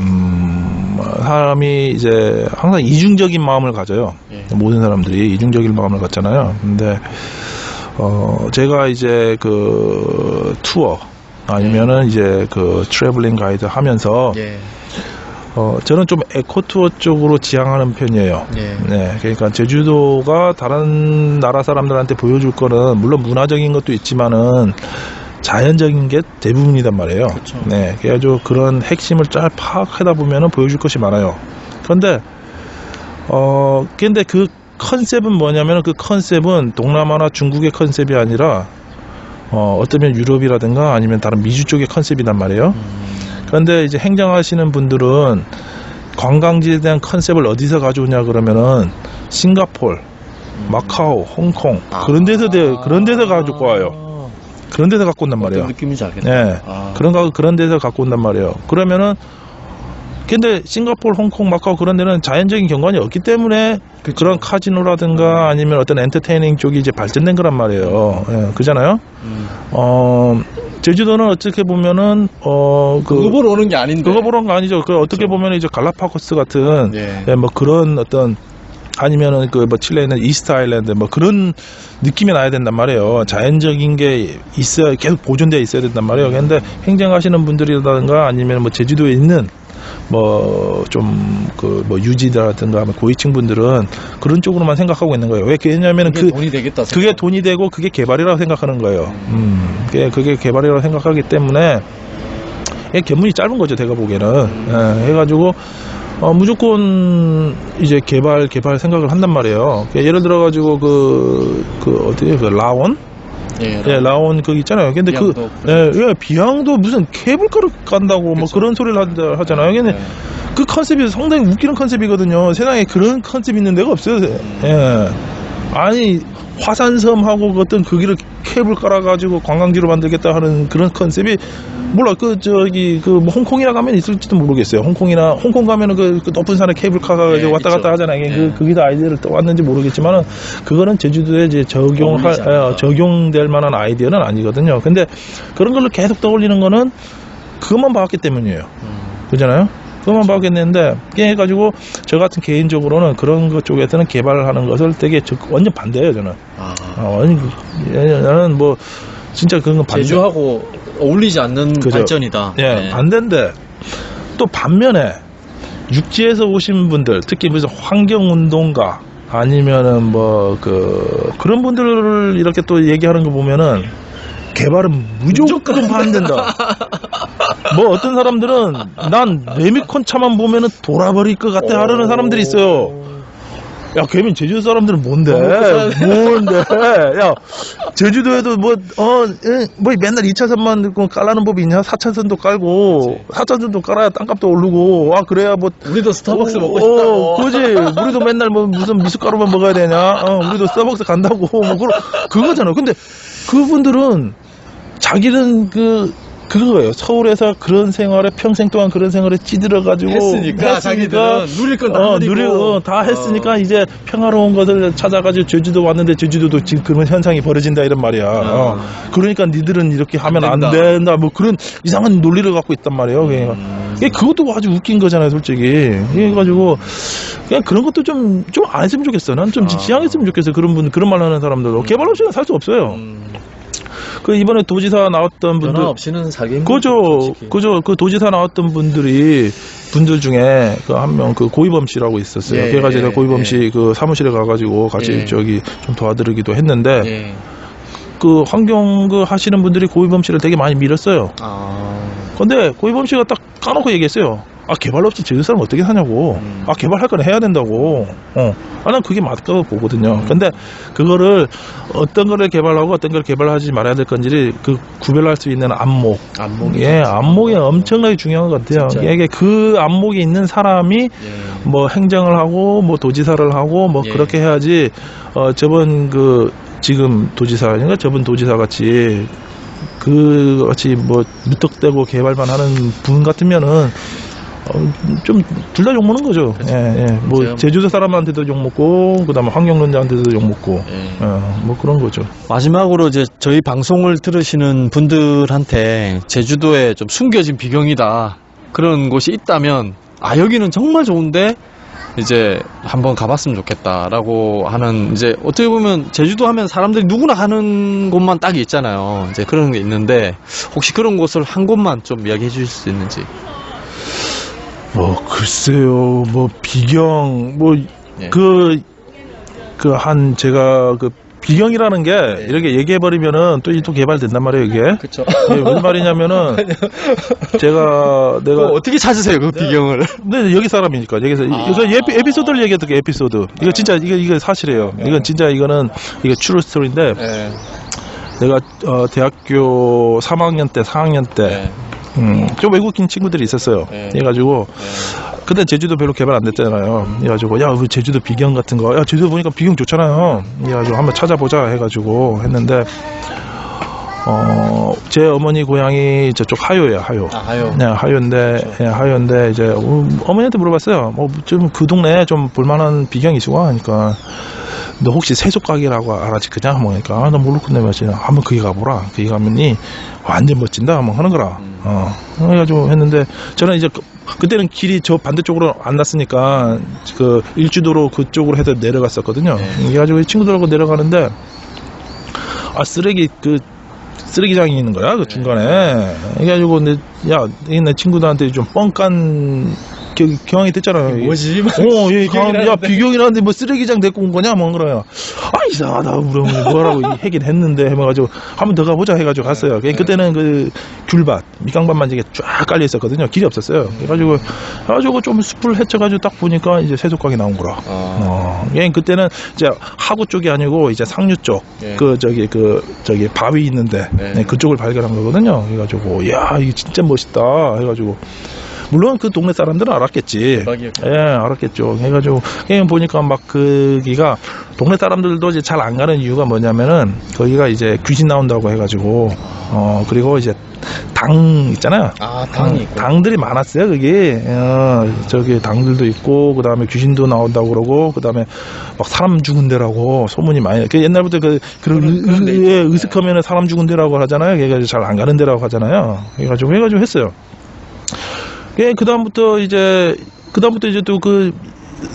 사람이 이제 항상 이중적인 마음을 가져요. 모든 사람들이 이중적인 마음을 갖잖아요. 근데 제가 이제 그 투어 아니면은 이제 그 트래블링 가이드 하면서 저는 좀 에코투어 쪽으로 지향하는 편이에요. 예. 네, 그러니까 제주도가 다른 나라 사람들한테 보여줄 거는 물론 문화적인 것도 있지만은 자연적인 게 대부분이단 말이에요. 그쵸. 네, 그래가지고 그런 핵심을 잘 파악하다 보면은 보여줄 것이 많아요. 그런데 근데 그 컨셉은 뭐냐면은 그 컨셉은 동남아나 중국의 컨셉이 아니라 어쩌면 유럽이라든가 아니면 다른 미주 쪽의 컨셉이란 말이에요. 그런데 이제 행정하시는 분들은 관광지에 대한 컨셉을 어디서 가져오냐 그러면은 싱가포르, 마카오, 홍콩 그런 데서 가지고 와요. 그런 데서 갖고 온단 말이에요. 어떤 느낌인지 알겠다. 네. 그런 데서 갖고 온단 말이에요. 그러면은 근데 싱가포르, 홍콩, 마카오 그런 데는 자연적인 경관이 없기 때문에 그런 카지노라든가 아니면 어떤 엔터테이닝 쪽이 이제 발전된 거란 말이에요. 예, 그잖아요. 제주도는 어떻게 보면은 그거 보러 오는 게 아닌데. 그거 보러 온 거 아니죠. 그 어떻게 보면 이제 갈라파고스 같은 예. 예, 뭐 그런 어떤 아니면은 그 뭐 칠레에 있는 이스트 아일랜드 뭐 그런 느낌이 나야 된단 말이에요. 자연적인 게 있어야 계속 보존되어 있어야 된단 말이에요. 근데 행정하시는 분들이라든가 아니면 뭐 제주도에 있는 뭐 좀 그 뭐 유지라든가 고위층 분들은 그런 쪽으로만 생각하고 있는 거예요. 왜냐면은 그게 돈이 되겠다. 그게 돈이 되고 그게 개발이라고 생각하는 거예요. 그게 개발이라고 생각하기 때문에 견문이 짧은 거죠. 제가 보기에는 예, 해가지고 무조건 이제 개발 생각을 한단 말이에요. 예를 들어 가지고 어떻게 라온? 예, 예, 라온 그 있잖아요. 근데 비양도 무슨 케이블카를 깐다고 뭐 그런 소리를 하잖아요. 근데 그 컨셉이 상당히 웃기는 컨셉이거든요. 세상에 그런 컨셉 있는 데가 없어요. 예. 아니 화산섬하고 어떤 그 길을 케이블 깔아가지고 관광지로 만들겠다 하는 그런 컨셉이 몰라 뭐 홍콩이나 가면 있을지도 모르겠어요. 홍콩 가면은 그 높은 산에 케이블카가 예, 왔다 갔다 하잖아요. 예. 거기다 아이디어를 또 왔는지 모르겠지만은 그거는 제주도에 이제 적용될 만한 아이디어는 아니거든요. 근데 그런 걸로 계속 떠올리는 거는 그것만 봤기 때문이에요. 그잖아요. 그것만 봐야겠는데, 해가지고, 저 같은 개인적으로는 그런 것 쪽에서는 개발하는 것을 되게 완전 반대예요, 저는. 나는 뭐, 진짜 그런 건 반대. 제주하고 어울리지 않는 발전이다. 예, 네. 반대인데, 또 반면에, 육지에서 오신 분들, 특히 무슨 환경운동가, 아니면은 뭐, 그런 분들을 이렇게 또 얘기하는 거 보면은, 개발은 무조건 반대된다. 뭐 어떤 사람들은 난 레미콘 차만 보면은 돌아버릴 것 같아 하려는 사람들이 있어요. 야, 걔는 제주도 사람들은 뭔데? 야, 제주도에도 뭐 맨날 2차선만 깔라는 법이 있냐? 4차선도 깔고, 4차선도 깔아야 땅값도 오르고, 그래야 뭐. 우리도 스타벅스 먹고 싶다고. 그지? 우리도 맨날 뭐 무슨 미숫가루만 먹어야 되냐? 우리도 스타벅스 간다고. 뭐, 그거잖아. 근데 그분들은 자기는 그거예요. 서울에서 그런 생활에 평생 동안 그런 생활에 찌들어가지고 했으니까 자기들은 누릴 건 다 누리고 다 했으니까 이제 평화로운 것을 찾아가지고 제주도 왔는데 제주도도 지금 그런 현상이 벌어진다 이런 말이야. 그러니까 니들은 이렇게 하면 안 된다. 뭐 그런 이상한 논리를 갖고 있단 말이에요. 그것도 아주 웃긴 거잖아요, 솔직히. 그래가지고 그냥 그런 것도 좀 안 했으면 좋겠어. 난 좀 지양했으면 좋겠어. 그런 말 하는 사람들도 개발 없이는 살 수 없어요. 이번에 도지사 나왔던 분들. 변화 없이는 살기 힘들죠. 그죠. 그 도지사 나왔던 분들 중에 한 명 고이범 씨라고 있었어요. 예, 걔가 제가 고이범 씨 예. 사무실에 가가지고 같이 좀 도와드리기도 했는데, 예. 환경 하시는 분들이 고이범 씨를 되게 많이 밀었어요. 근데 고이범 씨가 딱 까놓고 얘기했어요. 개발 없이 제주 사람 어떻게 사냐고. 개발할 건 해야 된다고. 난 그게 맞다고 보거든요. 근데 그거를 어떤 거를 개발하고 어떤 걸 개발하지 말아야 될 건지를 구별할 수 있는 안목이 엄청나게 중요한 것 같아요. 이게 그 안목이 있는 사람이 뭐 행정을 하고 뭐 도지사를 하고 뭐 그렇게 해야지. 저번 지금 도지사인가 저번 도지사 같이 뭐 무턱대고 개발만 하는 분 같으면은 좀 둘 다 욕먹는 거죠. 뭐 제주도 사람한테도 욕먹고 그다음에 환경론자한테도 욕먹고 뭐 그런 거죠. 마지막으로 이제 저희 방송을 들으시는 분들한테 제주도에 좀 숨겨진 비경이다 그런 곳이 있다면 여기는 정말 좋은데 이제 한번 가봤으면 좋겠다라고 하는, 이제 어떻게 보면 제주도 하면 사람들이 누구나 가는 곳만 딱 있잖아요. 이제 그런 게 있는데 혹시 그런 곳을 한 곳만 좀 이야기해 주실 수 있는지. 글쎄요, 비경, 예. 제가 비경이라는 게 네. 이렇게 얘기해버리면은 또 개발된단 말이에요, 이게. 그쵸. 예, 무슨 말이냐면은, 내가, 어떻게 찾으세요, 그 비경을? 네, 여기 사람이니까. 여기서, 이거 에피소드를 얘기했던 에피소드. 이거 진짜, 이거 사실이에요. 이건 진짜, 이거 트루 스토리인데, 네. 내가, 대학교 3학년 때, 4학년 때, 네. 좀 외국인 친구들이 있었어요. 네. 그래가지고, 네. 그때 제주도 별로 개발 안 됐잖아요. 그래가지고, 야, 그 제주도 비경 같은 거, 야, 제주도 보니까 비경 좋잖아요. 그래가지고 한번 찾아보자 해가지고 했는데, 제 어머니 고향이 저쪽 하요예요, 하요. 하요. 네, 하요인데, 예, 하요인데, 이제, 어머니한테 물어봤어요. 좀 그 동네에 좀 볼만한 비경이 있어? 하니까, 너 혹시 세속가게라고 알았지? 그냥? 뭐, 그러니까, 나 모르겠네, 마지. 한번 거기 가보라. 거기 가면이 완전 멋진다. 뭐 하는 거라. 그래가지고 했는데, 저는 이제, 그때는 길이 저 반대쪽으로 안 났으니까, 일주도로 그쪽으로 해서 내려갔었거든요. 그래가지고 친구들하고 내려가는데, 쓰레기장이 있는 거야, 그 중간에. 그래가지고, 내 친구들한테 좀 뻥깐 경황이 됐잖아요. 뭐지? 비경이라는데 뭐 쓰레기장 데리고 온 거냐? 뭐 그래요. 이상하다. 뭐라고 얘기를 했는데, 해가지고, 한번 더 가보자 해가지고 갔어요. 그때는 귤밭, 미강밭만 이게 쫙 깔려 있었거든요. 길이 없었어요. 그래가지고 좀 숲을 헤쳐가지고 딱 보니까 이제 세속강이 나온 거라. 그때는 이제 하구 쪽이 아니고 이제 상류 쪽, 예. 저기 바위 있는데, 네. 그쪽을 발견한 거거든요. 그래가지고, 야, 이게 진짜 멋있다. 해가지고, 물론 그 동네 사람들은 알았겠지. 대박이었죠. 예, 알았겠죠. 해가지고, 그냥 보니까 거기가, 동네 사람들도 이제 잘 안 가는 이유가 뭐냐면은, 거기가 이제 귀신 나온다고 해가지고, 그리고 이제 당 있잖아요. 당이 있고. 당들이 많았어요, 거기. 저기 당들도 있고, 그 다음에 귀신도 나온다고 그러고, 그 다음에 막 사람 죽은 데라고 소문이 많이, 옛날부터 그런 으슥하면 사람 죽은 데라고 하잖아요. 그래가지고 잘 안 가는 데라고 하잖아요. 해가지고 했어요. 그다음부터 이제 또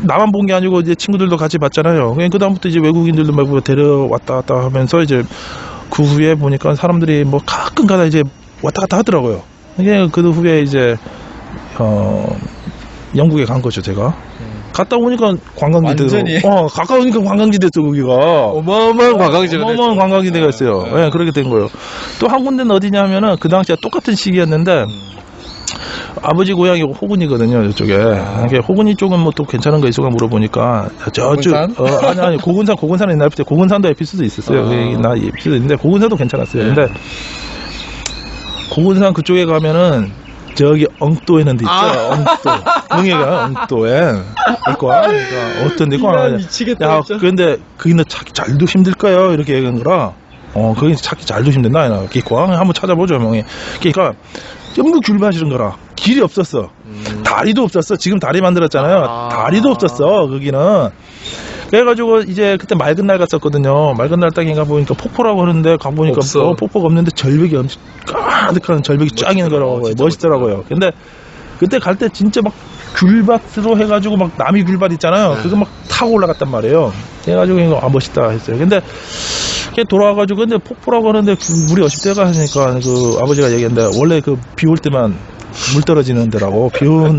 나만 본 게 아니고 이제 친구들도 같이 봤잖아요. 그다음부터 이제 외국인들도 막 데려왔다 갔다 하면서 이제 그 후에 보니까 사람들이 뭐 가끔 가다 이제 왔다 갔다 하더라고요. 그 후에 이제, 영국에 간 거죠, 제가. 갔다 오니까 관광지대. 완전히. 가까우니까 관광지 됐어, 거기가. 어마어마한 관광지가 어마어마한 관광지대가 있어요. 네, 그렇게 된 거예요. 또 한 군데는 어디냐면은 그 당시에 똑같은 시기였는데, 아버지 고향이 호군이거든요, 저쪽에. 호군이 쪽은 뭐 또 괜찮은 거 있어가 물어보니까, 저쪽, 고군산? 고군산은 옛날부터, 고군산도 에피소드 있었어요. 나 에피소드 있는데, 고군산도 괜찮았어요. 근데, 고군산 그쪽에 가면은, 저기 엉또에는 데 있죠. 엉또. 응애가 엉또에. 있고, 그러니까, 어떤 데고 하나. 미치겠다. 근데, 거기는 찾기 잘도 힘들까요? 이렇게 얘기한 거라, 거기 찾기 잘도 힘든다, 이렇게 있고, 한번 찾아보죠, 형이. 그러니까, 전부 귤밭이런 거라. 길이 없었어. 다리도 없었어. 지금 다리 만들었잖아요. 다리도 없었어, 거기는. 그래가지고, 이제, 그때 맑은 날 갔었거든요. 맑은 날 딱인가 보니까 폭포라고 하는데, 가보니까, 폭포가 없는데 절벽이 엄청 가득한 절벽이 쫙 있는 거라고. 멋있더라고요. 근데, 그때 갈 때 진짜 막 귤밭으로 해가지고 막 남이 귤밭 있잖아요. 그거 막 타고 올라갔단 말이에요. 그래가지고, 이거, 멋있다 했어요. 근데, 돌아와가지고, 근데 폭포라고 하는데, 물이 어십대가 하니까, 아버지가 얘기했는데, 원래 비 올 때만 물 떨어지는 데라고,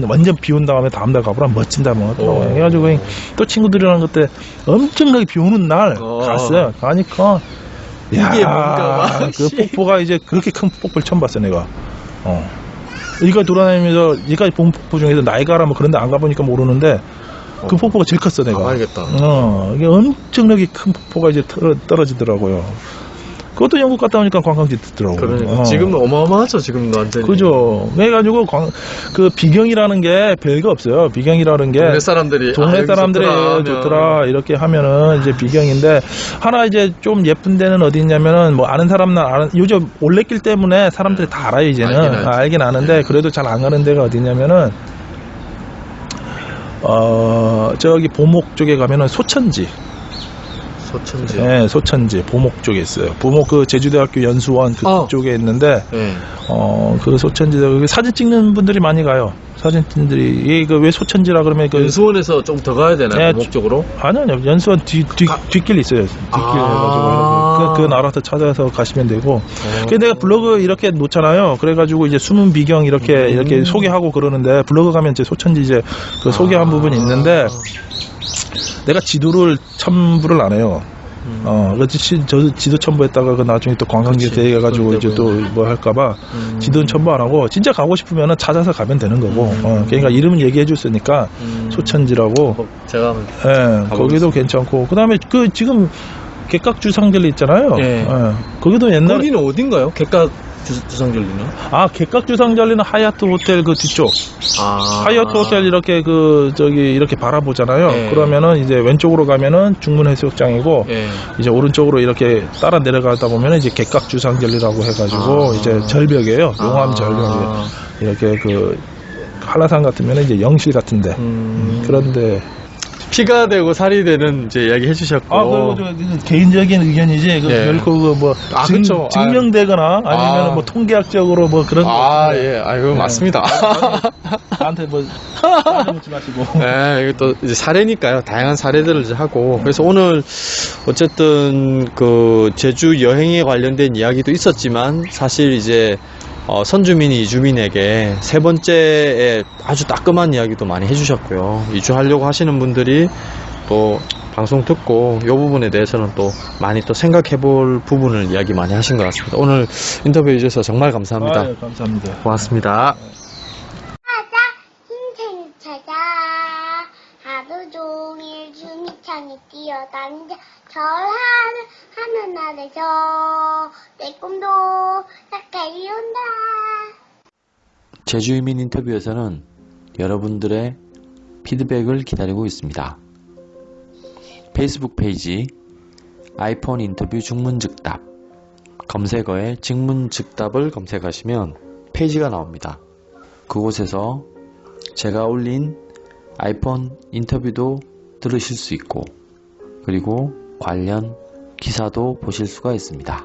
완전 비 온 다음에 다음날 가보라, 멋진다, 뭐. 그래가지고, 또 친구들이랑 그때 엄청나게 비 오는 날 갔어요. 가니까, 이게 뭔가, 그 폭포가 이제 그렇게 큰 폭포를 처음 봤어, 내가. 이거 돌아다니면서, 여기까지 본 폭포 중에서 나이가라 뭐 그런 데 안 가보니까 모르는데, 그 폭포가 제일 컸어, 내가. 알겠다. 이게 엄청나게 큰 폭포가 이제 떨어지더라고요. 그것도 영국 갔다 오니까 관광지 듣더라고요. 그러니까. 지금은 어마어마하죠, 지금은 완전히. 그죠. 그래가지고, 비경이라는 게 별거 없어요. 비경이라는 게. 동네 사람들이 좋더라. 이렇게 하면은 이제 비경인데, 하나 이제 좀 예쁜 데는 어디 있냐면은, 뭐 아는 사람나, 요즘 올레길 때문에 사람들이 다 알아요, 이제는. 알긴 아는데, 그래도 잘 안 가는 데가 어디 있냐면은, 저기 보목 쪽에 가면은 소천지. 네, 소천지. 보목 쪽에 있어요. 보목 제주대학교 연수원 그쪽에 있는데, 그 소천지, 사진 찍는 분들이 많이 가요. 사진들이. 이게 왜 소천지라 그러면 그 연수원에서 좀 더 가야 되나요? 네, 목적으로? 아니요, 연수원 뒷길 있어요. 뒷길 해가지고 그 나라서 찾아서 가시면 되고. 근데 내가 블로그 이렇게 놓잖아요. 그래가지고 이제 숨은 비경 이렇게 소개하고 그러는데, 블로그 가면 이제 소천지 이제 그 소개한 부분이 있는데, 내가 지도를 첨부를 안 해요. 저 지도 첨부했다가 그 나중에 또 관광지 대해가지고 이제 또 뭐 할까봐 지도는 첨부 안 하고, 진짜 가고 싶으면은 찾아서 가면 되는 거고. 그러니까 이름은 얘기해 줬으니까 소천지라고. 제가 거기도 괜찮고. 그다음에 그 지금 객각주상절리 있잖아요. 예. 거기도 옛날. 거기는 어딘가요? 객각 주상절리는? 객각주상절리는 하얏트 호텔 그 뒤쪽. 하얏트 호텔 이렇게 이렇게 바라보잖아요. 예. 그러면은 이제 왼쪽으로 가면은 중문해수욕장이고, 예. 이제 오른쪽으로 이렇게 따라 내려가다 보면은 이제 객각주상절리라고 해가지고 이제 절벽이에요. 용암 절벽이에요. 이렇게 그 한라산 같으면은 이제 영실 같은데. 그런데 피가 되고 살이 되는 이제 이야기 해주셨고. 그리고 개인적인 의견이지, 예. 결코 뭐 그쵸. 증명되거나 아니면 뭐 통계학적으로 뭐 그런. 예, 아이고, 맞습니다. 나한테 뭐 따져묻지 마시고. 네, 이게 또 이제 사례니까요. 다양한 사례들을 이제 하고. 그래서 오늘 어쨌든 그 제주 여행에 관련된 이야기도 있었지만, 사실 이제 선주민이 이주민에게 세 번째에 아주 따끔한 이야기도 많이 해주셨고요. 이주하려고 하시는 분들이 또 방송 듣고 이 부분에 대해서는 또 많이 또 생각해 볼 부분을 이야기 많이 하신 것 같습니다. 오늘 인터뷰 해주셔서 정말 감사합니다. 예, 감사합니다. 고맙습니다. 흰색 찾아 하루 종일 주미창에 뛰어다니자 절하는 하늘나라에서 내 꿈도 가까이 온다. 제주이민 인터뷰에서는 여러분들의 피드백을 기다리고 있습니다. 페이스북 페이지 아이폰 인터뷰 중문즉답 검색어에 증문즉답을 검색하시면 페이지가 나옵니다. 그곳에서 제가 올린 아이폰 인터뷰도 들으실 수 있고, 그리고 관련 기사도 보실 수가 있습니다.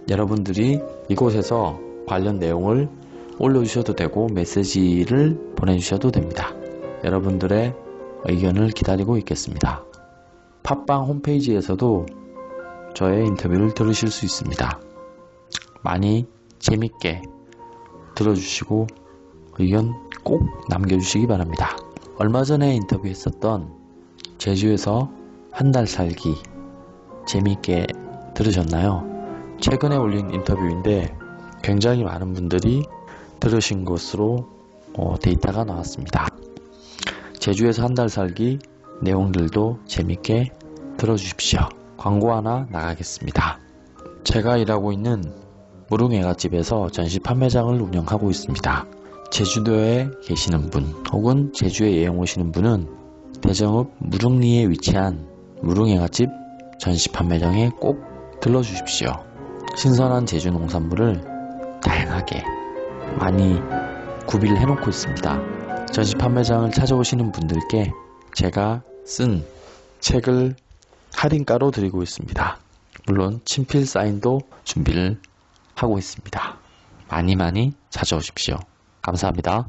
여러분들이 이곳에서 관련 내용을 올려주셔도 되고 메시지를 보내주셔도 됩니다. 여러분들의 의견을 기다리고 있겠습니다. 팟빵 홈페이지에서도 저의 인터뷰를 들으실 수 있습니다. 많이 재밌게 들어주시고 의견 꼭 남겨주시기 바랍니다. 얼마 전에 인터뷰했었던 제주에서 한 달 살기 재밌게 들으셨나요? 최근에 올린 인터뷰인데 굉장히 많은 분들이 들으신 것으로 데이터가 나왔습니다. 제주에서 한 달 살기 내용들도 재밌게 들어주십시오. 광고 하나 나가겠습니다. 제가 일하고 있는 무릉애갓집에서 전시 판매장을 운영하고 있습니다. 제주도에 계시는 분 혹은 제주에 여행 오시는 분은 대정읍 무릉리에 위치한 무릉애갓집 전시 판매장에 꼭 들러주십시오. 신선한 제주 농산물을 다양하게 많이 구비를 해놓고 있습니다. 전시 판매장을 찾아오시는 분들께 제가 쓴 책을 할인가로 드리고 있습니다. 물론 친필 사인도 준비를 하고 있습니다. 많이 찾아오십시오. 감사합니다.